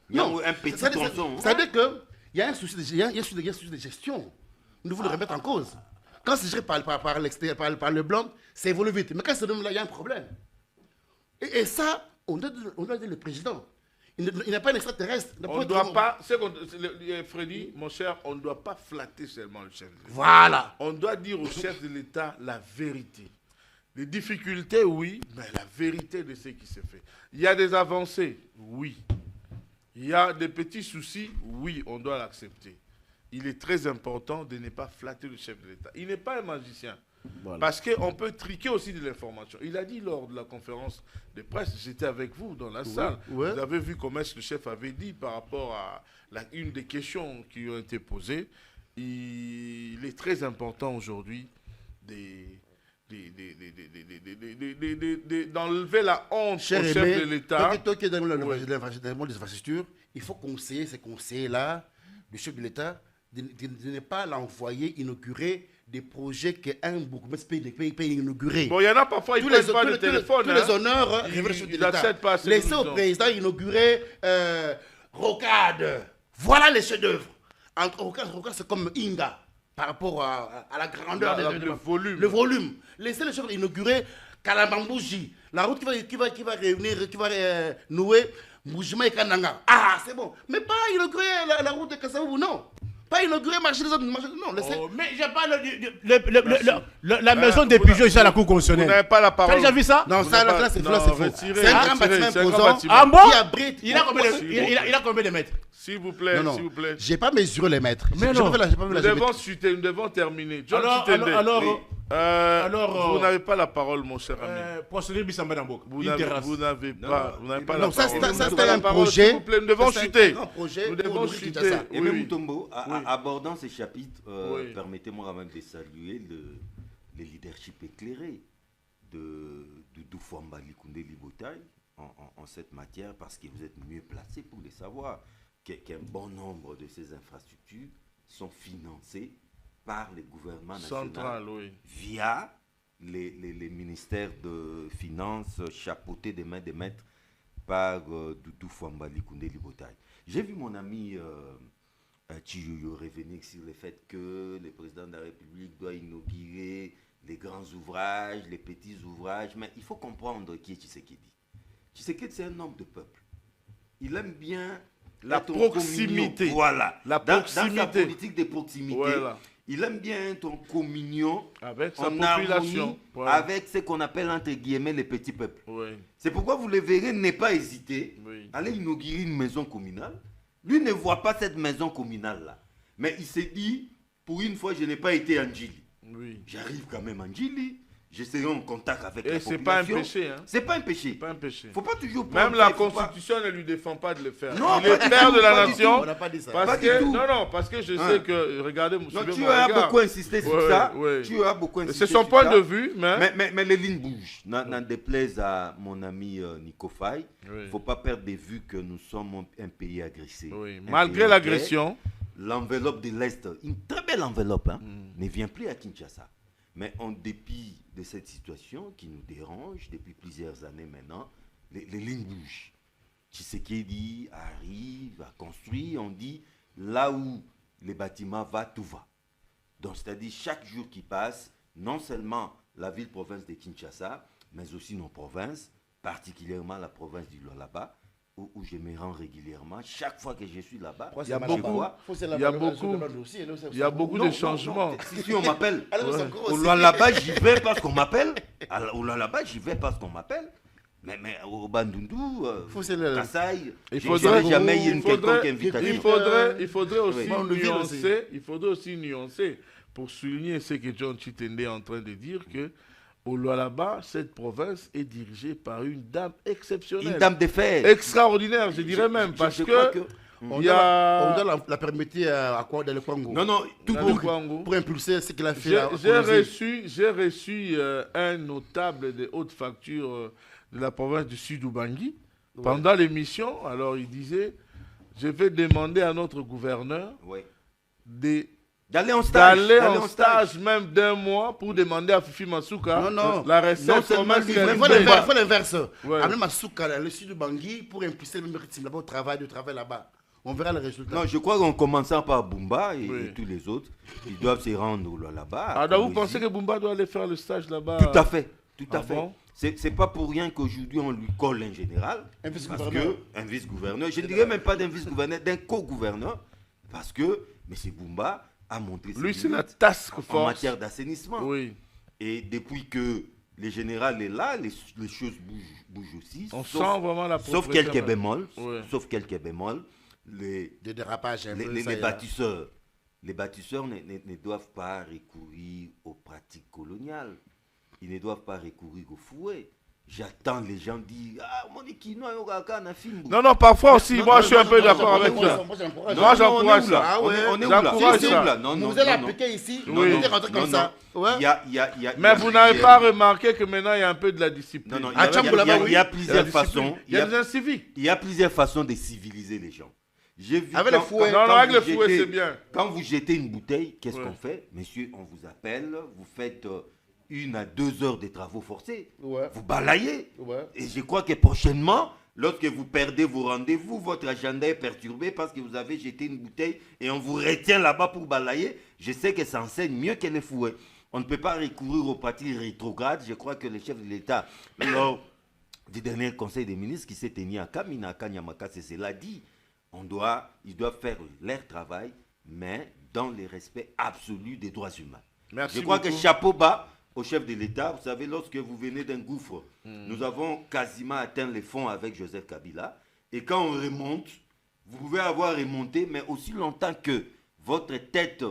Non, un petit tronçon. Ça veut dire qu'il y a un souci de gestion. Nous devons le remettre en cause. Quand c'est géré par l'extérieur, par le blanc, ça évolue vite. Mais quand c'est là, il y a un problème. Et ça, on doit dire le président. Il n'est pas un extraterrestre. On ne doit pas, Freddy, mon cher, on ne doit pas flatter seulement le chef de l'État. Voilà. On doit dire au chef de l'État la vérité. Les difficultés, oui, mais la vérité de ce qui se fait. Il y a des avancées, oui. Il y a des petits soucis, oui, on doit l'accepter. Il est très important de ne pas flatter le chef de l'État. Il n'est pas un magicien. Voilà. Parce qu'on peut triquer aussi de l'information. Il a dit lors de la conférence de presse, j'étais avec vous dans la salle, vous avez vu comment le chef avait dit par rapport à une des questions qui ont été posées. Il est très important aujourd'hui d'enlever la honte au chef de l'État. Toi qui es dans le monde des infrastructures, il faut conseiller ces conseillers-là, le chef de l'État, de ne pas l'envoyer inaugurer des projets qu'un bourgmestre peut inaugurer. Bon, il y en a parfois, ils ne prennent pas le téléphone. Tous les honneurs, ils n'acceptent pas. Laissez au président inaugurer Rocade. Voilà les chefs-d'œuvre. Rocade, c'est comme Inga par rapport à la grandeur le volume. Le volume. Laissez les chefs inaugurer Kalambambouji. La route qui va réunir, qui va nouer Moujima et Kananga. Ah, c'est bon. Mais pas inaugurer la route de Kassavou, non. Pas inaugurer marcher les autres. Non, laissez. Mais j'ai pas la maison des pigeons ici à la cour constitutionnelle. Vous n'avez pas la parole. T'as déjà vu ça? Non, ça, là, c'est faux. C'est un grand bâtiment imposant Ah bon? qui abrite. Il a combien de mètres? S'il vous plaît, s'il vous plaît. J'ai pas mesuré les mètres. Mais non. Nous devons chuter, nous devons terminer. Alors, vous n'avez pas la parole, mon cher ami. Procédure Bissamba Namboka. Vous n'avez pas la parole. Non, ça c'est un projet. S'il vous plaît, nous devons chuter. Nous devons chuter. Et même Mutombo, abordant ces chapitres, permettez-moi quand même de saluer le leadership éclairé de Doudou Fouamba Likunde Libotaï en cette matière, parce que vous êtes mieux placé pour le savoir, qu'un bon nombre de ces infrastructures sont financées par les gouvernements nationaux via les ministères de Finances chapeautés des mains des maîtres par Doudou Fouamba Likunde Libotaï. J'ai vu mon ami Chiyoyo revenir sur le fait que le président de la République doit inaugurer les grands ouvrages, les petits ouvrages, mais il faut comprendre qui est Tshisekedi. Tshisekedi, c'est un homme de peuple. Il aime bien la proximité. Voilà. La proximité. Dans sa politique de proximité, voilà. Il aime bien être en communion avec sa population, voilà. Avec ce qu'on appelle entre guillemets les petits peuples. Oui. C'est pourquoi vous le verrez ne pas hésiter à aller inaugurer une maison communale. Lui ne voit pas cette maison communale-là. Mais il s'est dit, pour une fois, je n'ai pas été en Djili. Oui. J'arrive quand même en Djili. Je serai en contact avec la population. Et c'est pas un péché. Hein. C'est pas un péché. C'est pas un péché. Faut pas toujours même la Constitution ne lui défend pas de le faire. Non, il est père de la nation. On n'a pas dit ça. Parce que, non, parce que je sais que, regardez, tu as beaucoup insisté sur ça. Tu as beaucoup insisté. C'est son point de vue, mais les lignes bougent. N'en déplaise à mon ami Nico Faye, il ne faut pas perdre de vue que nous sommes un pays agressé. Oui. Malgré l'agression. L'enveloppe de l'Est, une très belle enveloppe, ne vient plus à Kinshasa. Mais en dépit de cette situation qui nous dérange depuis plusieurs années maintenant, les lignes bougent. Tshisekedi arrive à construire, on dit là où les bâtiments vont, tout va. Donc c'est-à-dire chaque jour qui passe, non seulement la ville-province de Kinshasa, mais aussi nos provinces, particulièrement la province du Lualaba, où je me rends régulièrement. Chaque fois que je suis là-bas, il y a beaucoup de changements. Si on m'appelle, au Lualaba, j'y vais parce qu'on m'appelle. Au Lualaba, j'y vais parce qu'on m'appelle. Mais au Bandundu, Kassai, il faudrait jamais une quelconque invitation. Il faudrait aussi nuancer pour souligner ce que John Chitende est en train de dire que au Lualaba, cette province est dirigée par une dame exceptionnelle. Une dame de fer. Extraordinaire, je dirais même, parce que on doit la permettre à quoi dans le Congo. Non, tout pour impulser ce qu'il a fait. J'ai reçu un notable de haute facture de la province du Sud-Ubangi pendant l'émission. Alors, il disait, je vais demander à notre gouverneur d'aller en stage même d'un mois pour demander à Fifi Masuka la recette. Il faut l'inverse. Amener Masuka le sud du Bangui pour impulser le même rythme là-bas au travail là-bas. On verra le résultat. Non, je crois qu'en commençant par Bumba et tous les autres, ils doivent se rendre là-bas. Alors vous pensez que Bumba doit aller faire le stage là-bas? Tout à fait. Bon? C'est pas pour rien qu'aujourd'hui on lui colle un général. Un vice-gouverneur. Je ne dirais même pas d'un vice-gouverneur, d'un co-gouverneur. Parce que M. Bumba a montré lui, c'est la task force en matière d'assainissement. Oui. Et depuis que le général est là, les choses bougent aussi. On sent vraiment la sauf quelques bémols. Sauf quelques bémols. Les dérapages, les bâtisseurs. Les bâtisseurs ne doivent pas recourir aux pratiques coloniales. Ils ne doivent pas recourir au fouet. J'attends les gens dire non, parfois aussi, moi je suis un peu d'accord avec ça. Moi j'encourage ça. On est là. Vous allez appliquer ici, vous allez rentrer comme ça. Mais vous n'avez pas remarqué que maintenant il y a un peu de la discipline. Non, il y a plusieurs façons. Il y a des inciviques. Il y a plusieurs façons de civiliser les gens. Avec le fouet. Non, avec le fouet c'est bien. Quand vous jetez une bouteille, qu'est-ce qu'on fait? Monsieur, on vous appelle, vous faites 1 à 2 heures de travaux forcés. Vous balayez. Et je crois que prochainement, lorsque vous perdez vos rendez-vous, votre agenda est perturbé parce que vous avez jeté une bouteille et on vous retient là-bas pour balayer. Je sais que ça enseigne mieux que les fouets. On ne peut pas recourir aux pratiques rétrogrades. Je crois que le chef de l'État, lors du dernier conseil des ministres qui s'est tenu à Kamina, à Kanyamaka, c'est cela dit. Ils doivent faire leur travail, mais dans le respect absolu des droits humains. Merci Je crois beaucoup. que chapeau bas au chef de l'État. Vous savez, lorsque vous venez d'un gouffre, nous avons quasiment atteint les fonds avec Joseph Kabila. Et quand on remonte, vous pouvez avoir remonté, mais aussi longtemps que votre tête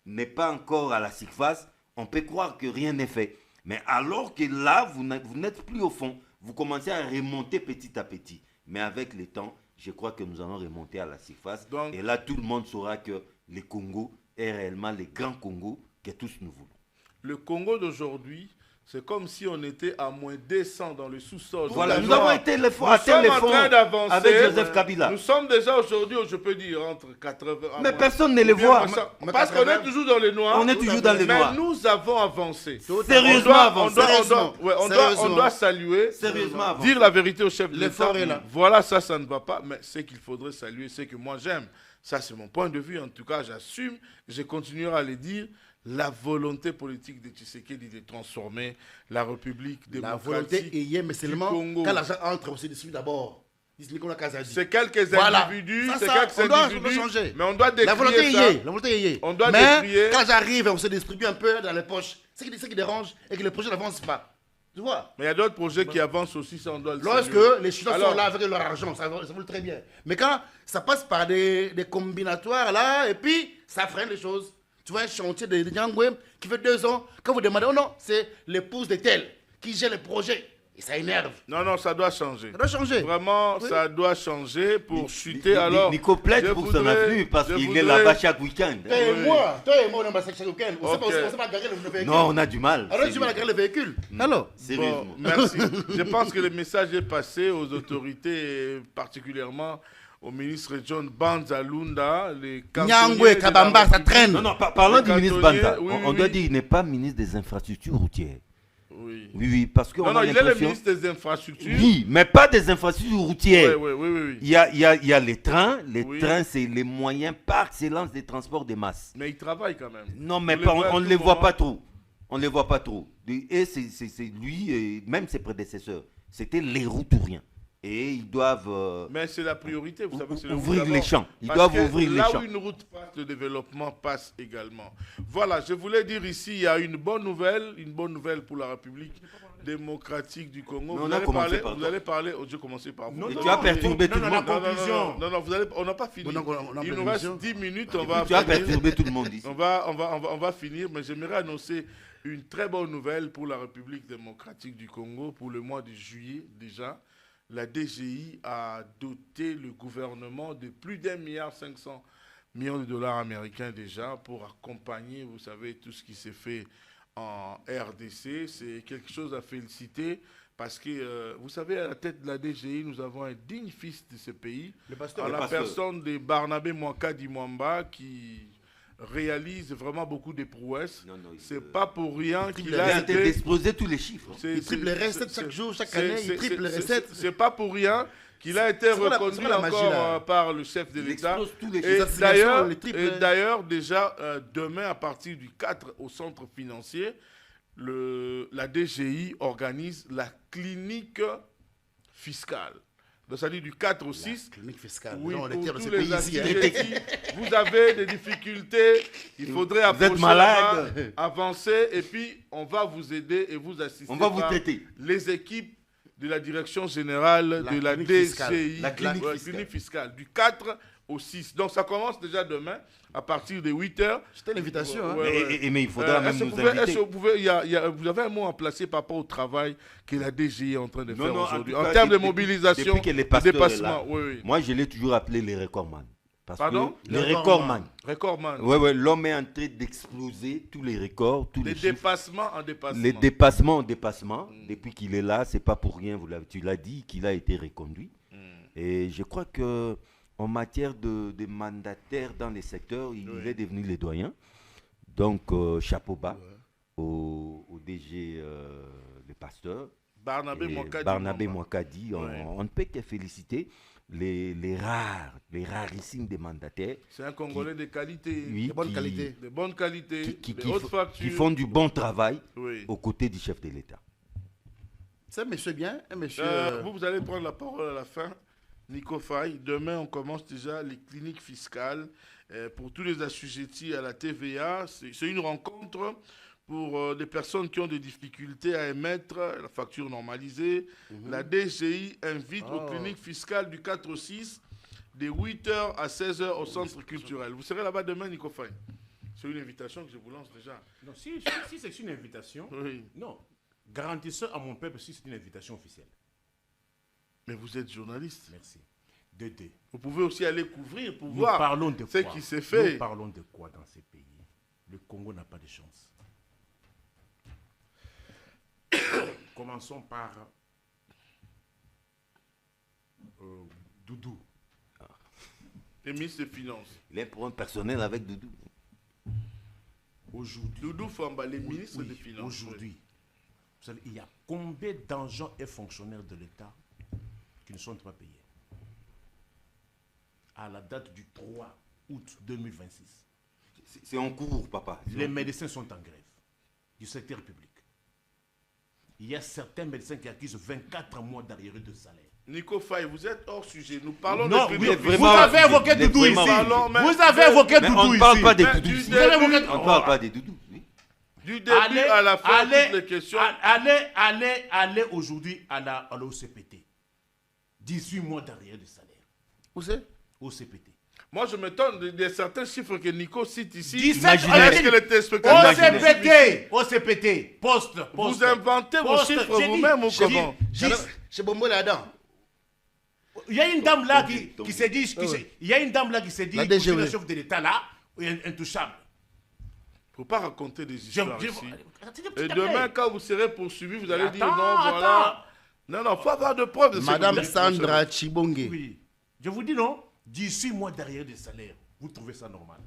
n'est pas encore à la surface, on peut croire que rien n'est fait. Mais alors que là, vous n'êtes plus au fond, vous commencez à remonter petit à petit. Mais avec le temps, je crois que nous allons remonter à la surface. Et là, tout le monde saura que le Congo est réellement le grand Congo que tous nous voulons. Le Congo d'aujourd'hui, c'est comme si on était à moins 200 dans le sous-sol. Voilà, nous avons été les fonds avec Joseph Kabila. Nous sommes déjà aujourd'hui, je peux dire, entre 80... Mais personne ne les voit. Parce qu'on est toujours dans les noirs. On est toujours dans les noirs. Mais nous avons avancé. Sérieusement avancé. On doit saluer, dire la vérité au chef de l'État. Voilà, ça ne va pas. Mais ce qu'il faudrait saluer, c'est que moi j'aime. Ça, c'est mon point de vue. En tout cas, j'assume. Je continuerai à le dire. La volonté politique de Tshisekedi de transformer la République démocratique. La volonté est mais seulement quand l'argent entre, on se distribue d'abord. C'est quelques individus, mais on doit décrier la volonté ça. La volonté y est. On doit mais décrier. Quand j'arrive, on se distribue un peu dans les poches. C'est ce qui dérange et que les projets n'avancent pas. Tu vois? Mais il y a d'autres projets qui avancent aussi, ça on doit le Lorsque saluer. les Chinois sont là avec leur argent, ça vaut très bien. Mais quand ça passe par des combinatoires là, et puis ça freine les choses. Tu vois un chantier de Nyangwe qui fait 2 ans, quand vous demandez, oh non, c'est l'épouse de tel qui gère le projet. Et ça énerve. Non, ça doit changer. Ça doit changer. Vraiment, oui. Ça doit changer pour chuter. Alors, Nico plaide pour son afflux parce qu'il est là-bas chaque week-end. Toi et moi, on est là-bas chaque week-end. On ne sait pas garer le véhicule. Non, on a du mal. Alors, tu vas garer le véhicule. Alors, bon, merci. Je pense que le message est passé aux autorités, et particulièrement au ministre John Banzalunda, les Nyangwe, Kabamba, ça traîne. Non, parlant du ministre Banza, on doit dire qu'il n'est pas ministre des infrastructures routières. Oui, parce que non, il est le ministre des infrastructures. Oui, mais pas des infrastructures routières. Oui. Il y a les trains. Les trains, c'est les moyens par excellence des transports de masse. Mais il travaille quand même. Non, mais on ne les voit pas trop. On ne les voit pas trop. Et c'est lui, et même ses prédécesseurs, c'était les routuriens. Et ils doivent mais c'est la priorité, vous savez, c'est ouvrir les champs. Ils doivent ouvrir les champs. Là où une route passe, le développement passe également. Voilà, je voulais dire ici, il y a une bonne nouvelle pour la République démocratique du Congo. Vous allez parler, je vais commencer par vous. Tu as perturbé tout le monde. Non, on n'a pas fini. Il nous reste 10 minutes, tu as perturbé tout le monde ici. On va finir, mais j'aimerais annoncer une très bonne nouvelle pour la République démocratique du Congo pour le mois de juillet déjà. La DGI a doté le gouvernement de plus d'1,5 milliard de dollars américains déjà pour accompagner, vous savez, tout ce qui s'est fait en RDC. C'est quelque chose à féliciter parce que, vous savez, à la tête de la DGI, nous avons un digne fils de ce pays, personne de Barnabé Mwakadi Mwamba qui réalise vraiment beaucoup de prouesses. C'est pas pour rien qu'il a été d'exploser tous les chiffres. Il triple les recettes chaque jour, chaque année, il triple les recettes. C'est pas pour rien qu'il a été reconnu encore par le chef de l'État. Et d'ailleurs, déjà, demain, à partir du 4 au centre financier, la DGI organise la clinique fiscale. Donc, ça dit du 4 au 6. Clinique fiscale. Oui, non, pour tous les assujettis, vous avez des difficultés, il faudrait avancer et puis on va vous aider et vous assister. On va vous traiter. Les équipes de la direction générale de la DGI, la clinique fiscale, du 4 au 6. Donc ça commence déjà demain à partir de 8h. C'était l'invitation. Mais il faudra même nous inviter. Vous avez un mot à placer par rapport au travail que la DGI est en train de faire aujourd'hui en termes de mobilisation, de dépassement. Moi, je l'ai toujours appelé les recordman. Pardon? Les recordman. Recordman. L'homme est en train d'exploser tous les records, tous les dépassements en dépassement. Les dépassements en dépassement. Depuis qu'il est là, c'est pas pour rien. Tu l'as dit qu'il a été reconduit. Et je crois que en matière de mandataires dans les secteurs, il est devenu le doyen. Donc, chapeau bas au DG, le pasteur. Barnabé Mwakadi. On ne peut que féliciter les rarissimes des mandataires. C'est un Congolais de qualité, de bonne qualité, qui font du bon travail aux côtés du chef de l'État. C'est un monsieur bien, un monsieur... Vous allez prendre la parole à la fin. Nico Faye, demain on commence déjà les cliniques fiscales pour tous les assujettis à la TVA. C'est une rencontre pour des personnes qui ont des difficultés à émettre la facture normalisée. La DGI invite aux cliniques fiscales du 4 au 6 de 8h à 16h au centre culturel. Vous serez là-bas demain, Nico Faye. C'est une invitation que je vous lance déjà. Non, si c'est une invitation, non. Garantissez à mon peuple si c'est une invitation officielle. Mais vous êtes journaliste. Merci. Vous pouvez aussi aller couvrir pour voir ce qui s'est fait. Nous parlons de quoi dans ces pays? Le Congo n'a pas de chance. Commençons par Doudou. Le ministre des Finances. Il est pour un personnel avec Doudou. Aujourd'hui. Doudou Famba, les ministres des Finances. Aujourd'hui, vous savez, il y a combien d'agents et fonctionnaires de l'État qui ne sont pas payés à la date du 3 août 2026. C'est en cours, papa. Les médecins sont en grève du secteur public. Il y a certains médecins qui accusent 24 mois d'arriéré de salaire. Nico Faye, vous êtes hors sujet. Nous parlons de vous avez évoqué Doudou ici. Vous avez évoqué Doudou ici. On ne parle pas des Doudous ici. On ne parle pas des Doudous. Du début à la fin, toutes les questions. Allez aujourd'hui à l'OCPT. 18 mois d'arrière de salaire. Où c'est? Au CPT. Moi, je m'étonne de certains chiffres que Nico cite ici. 17, est-ce que les téléspectateurs... OCPT, poste. Vous inventez vos chiffres vous-même ou comment? Chez Bombo là-dedans. Il y a une dame là qui s'est dit, il y a une dame là qui s'est dit, le chef de l'État là, intouchable. Il ne faut pas raconter des histoires ici. Et demain, quand vous serez poursuivi, vous allez dire non, voilà. Non, il faut avoir de preuves. Madame Sandra Chibonge. Oui. Je vous dis non, 18 mois derrière des salaires, vous trouvez ça normal?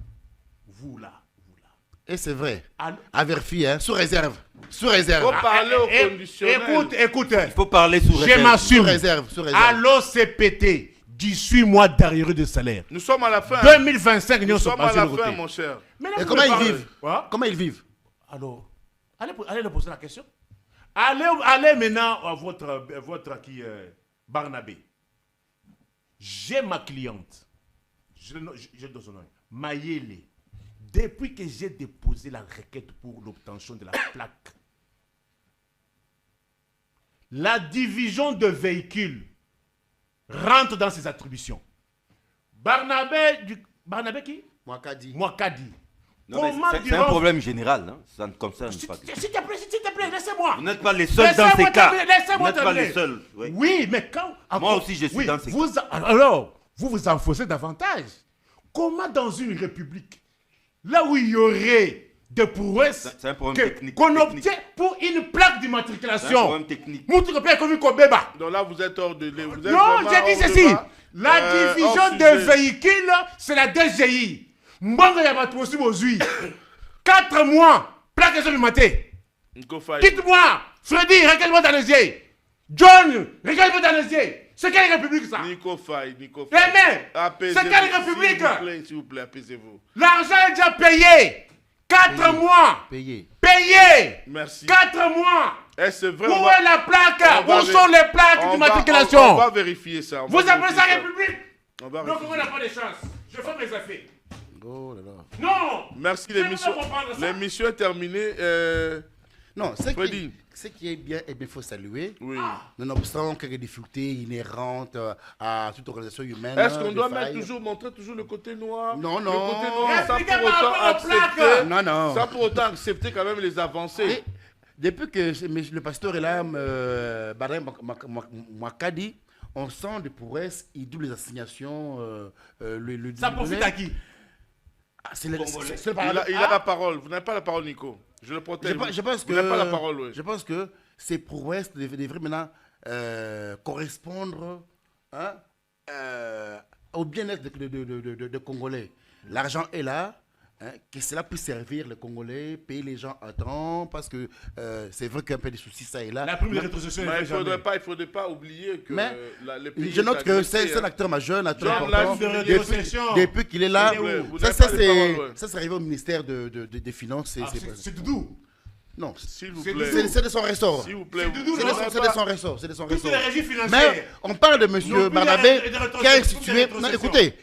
Vous là. Et c'est vrai. À vérifier, hein, sous réserve. Sous réserve. Il faut parler au conditionnel. Écoute. Il faut parler sous réserve. Je m'assure. Sous réserve. À l'OCPT, 18 mois d'arrière de salaire. Nous sommes à la fin. 2025, nous sommes à la fin, mon cher. Et comment ils vivent? Comment ils vivent? Alors, allez leur poser la question. Allez maintenant à votre qui Barnabé. J'ai ma cliente. Je donne son nom. Mayele. Depuis que j'ai déposé la requête pour l'obtention de la plaque, la division de véhicules rentre dans ses attributions. Barnabé qui? Mwakadi. C'est un problème général, hein? Ça ne concerne pas. S'il te plaît, laissez-moi. Vous n'êtes pas les seuls dans ces cas. Laissez-moi Vous n'êtes pas les seuls. Oui, mais quand... Moi aussi, je suis dans ces cas. Alors, vous enfoncez davantage. Comment dans une république, là où il y aurait des prouesses c'est un problème technique. Qu'on obtient pour une plaque d'immatriculation. C'est un problème technique. Donc là, vous êtes hors de... Non, j'ai dit ceci. La division de véhicules, c'est la DGI. Mbanga Yabatou aussi aujourd'hui. 4 mois, plaque d'immatriculation. Quitte-moi. Freddy, regarde-moi dans les yeux. John, regarde-moi dans les yeux. C'est quelle république ça? Nico Faye. Mais, c'est quelle république? S'il vous plaît, apaisez-vous. L'argent est déjà payé. 4 mois. Payé. Merci. 4 mois. C'est vrai. Où est la plaque? Où sont les plaques d'immatriculation? On va vérifier ça. Vous appelez ça république? On va donc on n'a pas de chance. Je fais mes affaires. Oh là là. Non. Merci, l'émission est terminée. Non, ce qui est bien, et bien, il faut saluer. Oui. Nonobstant quelques difficultés inhérentes à toute organisation humaine. Est-ce qu'on doit montrer toujours le côté noir? Non. Le côté noir, sans pour autant accepter quand même les avancées. Et depuis que le pasteur est là, Badin Mwakadi, on sent des prouesses, il double les assignations. Ça profite à qui? Il a la parole. Vous n'avez pas la parole, Nico. Je le protège. Je pense que, vous n'avez pas la parole, oui. Je pense que ces prouesses devraient maintenant correspondre au bien-être de Congolais. L'argent est là. Que cela puisse servir les Congolais, payer les gens à temps, parce que c'est vrai qu'il y a un peu de soucis, ça et là. La première rétrocession, il ne faudrait pas oublier que les pays... Je note que c'est un acteur majeur, un acteur important. Depuis qu'il est là, ça c'est arrivé au ministère des Finances. C'est Doudou. Non, s'il vous plaît. C'est de son ressort. S'il vous plaît. C'est de son ressort. C'est de son ressort. Toutes les régies financières. Mais on parle de M. Barnabé qui a institué. Non, écoutez,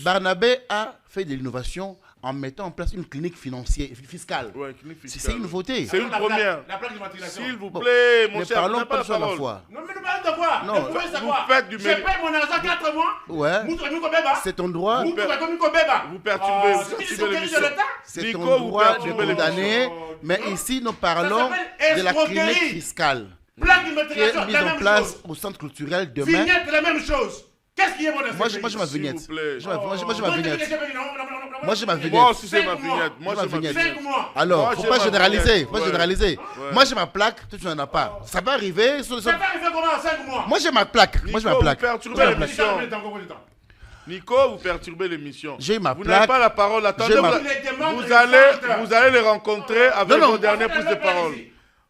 Barnabé a fait de l'innovation en mettant en place une clinique fiscale. Ouais, clinique fiscale. C'est une nouveauté. C'est une première. La plaque d'immatriculation. S'il vous plaît, mon cher, parlons pas de la fois. Non, mais nous parlons de quoi? Non, vous faites du mérite. Je paye mon argent 4 mois. Ouais. C'est ton droit. Vous perturbez l'émission. C'est ton droit de condamner. Mais ici, nous parlons de la clinique fiscale qui est mise en place au centre culturel demain. Vignette, la même chose. Qu'est-ce qui est bon dans Moi, j'ai ma vignette. Moi, j'ai ma vignette. Moi aussi, j'ai ma vignette. Moi, j'ai ma vignette. Alors, faut pas généraliser. Moi, j'ai ma plaque, toi, tu n'en as pas. Ça va arriver. Ça va arriver comment en 5 mois? Moi, j'ai ma plaque. Vous perturbez l'émission. Nico, vous perturbez l'émission. J'ai ma vous plaque. Vous n'avez pas la parole. Attendez, vous allez le rencontrer avec vos dernières prises de parole.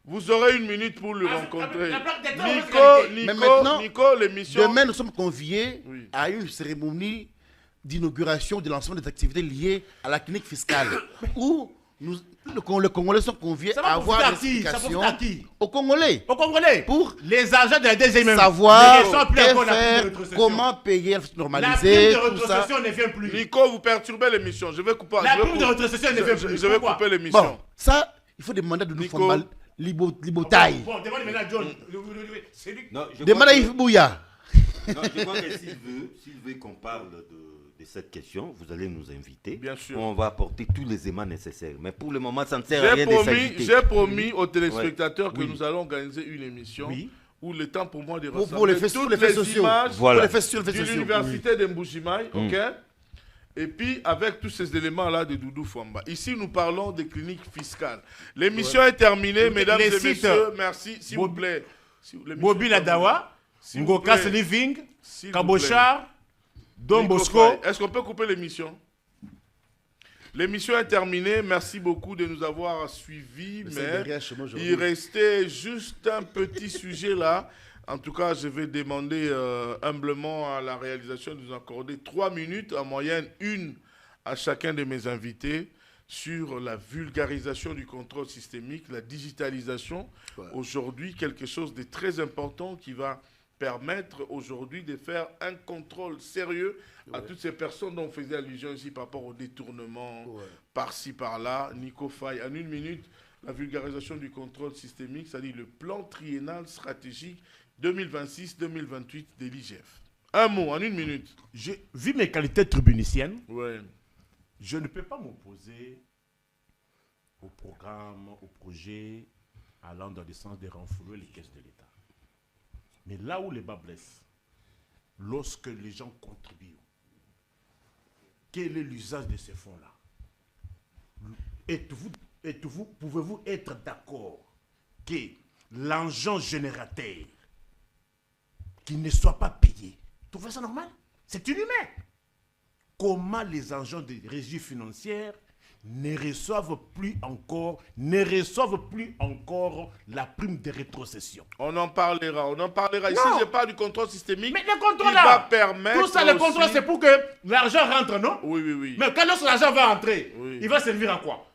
Vous aurez 1 minute pour le rencontrer. Nico, l'émission... Demain, nous sommes conviés à une cérémonie d'inauguration de l'ensemble des activités liées à la clinique fiscale. Où les Congolais sont conviés à avoir des explications aux Congolais. Pour les agents de la DGI savoir comment payer, normaliser, la prime de rétrocession ne vient plus. Nico, vous perturbez l'émission. Je vais couper. La prime de rétrocession ne vient plus. Je vais couper l'émission. Bon, ça, il faut demander de nous faire Libotaille. Bon, demande maintenant à John. Demande à Yves Bouya. Non, je crois que s'il veut qu'on parle de cette question, vous allez nous inviter. Bien sûr. On va apporter tous les éléments nécessaires. Mais pour le moment, ça ne sert à rien de s'agiter. J'ai promis aux téléspectateurs que nous allons organiser une émission où le temps pour moi de rassembler pour les faits sociaux. Images Pour les faits sociaux. de l'université de Mbujimaï, ok. Et puis, avec tous ces éléments-là de Doudou Famba. Ici, nous parlons des cliniques fiscales. L'émission est terminée, mesdames et messieurs. Merci, s'il vous plaît. Mobile Adawa, Ngokas Living, Kabochar, Don Bosco. Est-ce qu'on peut couper l'émission? L'émission est terminée. Merci beaucoup de nous avoir suivis. Mais il restait juste un petit sujet là. En tout cas, je vais demander humblement à la réalisation de nous accorder 3 minutes, en moyenne 1 à chacun de mes invités, sur la vulgarisation du contrôle systémique, la digitalisation. Aujourd'hui, quelque chose de très important qui va permettre aujourd'hui de faire un contrôle sérieux à toutes ces personnes dont on faisait allusion ici par rapport au détournement par-ci, par-là. Nico Faye, en 1 minute, la vulgarisation du contrôle systémique, c'est-à-dire le plan triennal stratégique 2026-2028 de l'IGF. Un mot, en 1 minute. Vu mes qualités tribuniciennes, je ne peux pas m'opposer au programme, au projet allant dans le sens de renflouer les caisses de l'État. Mais là où les bas blessent, lorsque les gens contribuent, quel est l'usage de ces fonds-là? Pouvez-vous être d'accord que l'engin générateur qui ne soit pas payé, trouvez ça normal? C'est inhumain. Comment les agents de régie financière ne reçoivent plus encore la prime de rétrocession? On en parlera. Ici, je parle du contrôle systémique. Mais le contrôle va permettre tout ça, le contrôle, c'est pour que l'argent rentre, non? Oui. Mais quand l'argent va entrer, il va servir à quoi?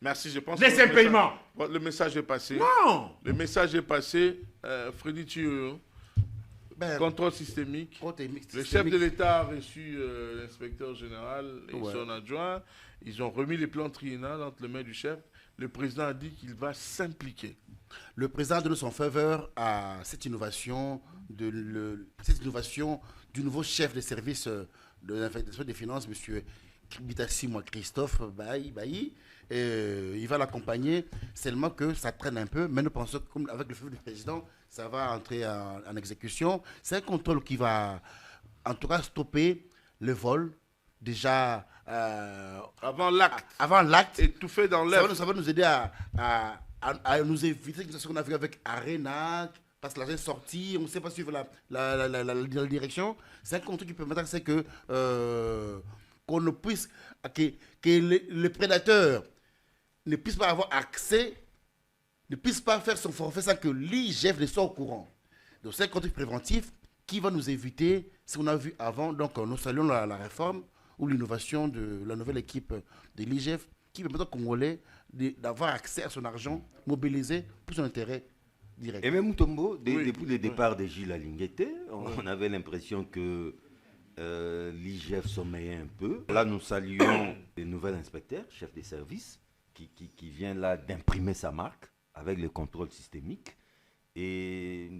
Merci, je pense Laissez un paiement. Le message est passé. Non. Le message est passé. Freddy Thieu, contrôle systémique. Le chef de l'État a reçu l'inspecteur général et son adjoint. Ils ont remis les plans triennales entre les mains du chef. Le président a dit qu'il va s'impliquer. Le président a donné son faveur à cette innovation, du nouveau chef de service de l'administration des finances, M. Bitassi, Christophe Bailly. Il va l'accompagner, seulement que ça traîne un peu, mais nous pensons que comme avec le feu du président, ça va entrer en exécution. C'est un contrôle qui va, en tout cas, stopper le vol, déjà... avant l'acte. Et tout fait dans l'œuvre. Ça va nous aider à nous éviter ce qu'on a vu avec Arena, parce que l'argent est sorti, on ne sait pas suivre la direction. C'est un contrôle qui permettra que qu'on ne puisse... que le prédateur ne puisse pas avoir accès, ne puisse pas faire son forfait sans que l'IGF ne soit au courant. Donc c'est un contrôle préventif qui va nous éviter ce qu'on a vu avant. Donc nous saluons la réforme ou l'innovation de la nouvelle équipe de l'IGF qui permet aux Congolais d'avoir accès à son argent mobilisé pour son intérêt direct. Et même Mutombo, depuis le départ de Gilles Alinguete, on avait l'impression que l'IGF sommeillait un peu. Là, nous saluons le nouvel inspecteur, chef des services, qui vient là d'imprimer sa marque avec le contrôle systémique. Et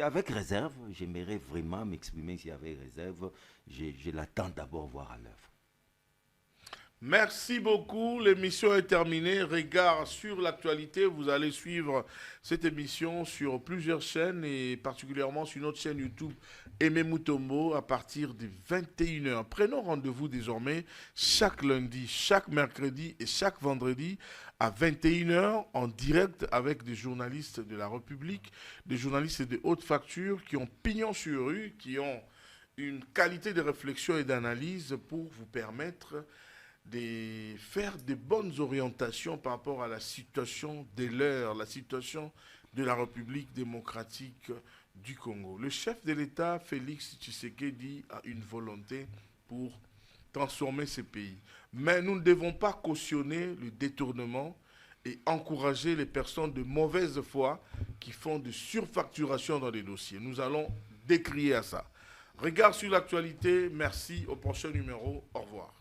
avec réserve, j'aimerais vraiment m'exprimer s'il y avait réserve. Je l'attends d'abord voir à l'œuvre. Merci beaucoup. L'émission est terminée. Regard sur l'actualité. Vous allez suivre cette émission sur plusieurs chaînes et particulièrement sur notre chaîne YouTube Aimé Mutombo à partir de 21h. Prenons rendez-vous désormais chaque lundi, chaque mercredi et chaque vendredi à 21h en direct avec des journalistes de la République, des journalistes de haute facture qui ont pignon sur rue, qui ont une qualité de réflexion et d'analyse pour vous permettre de faire de bonnes orientations par rapport à la situation de l'heure, la situation de la République démocratique du Congo. Le chef de l'État, Félix Tshisekedi, a une volonté pour transformer ce pays. Mais nous ne devons pas cautionner le détournement et encourager les personnes de mauvaise foi qui font de surfacturation dans les dossiers. Nous allons décrier à ça. Regard sur l'actualité. Merci. Au prochain numéro. Au revoir.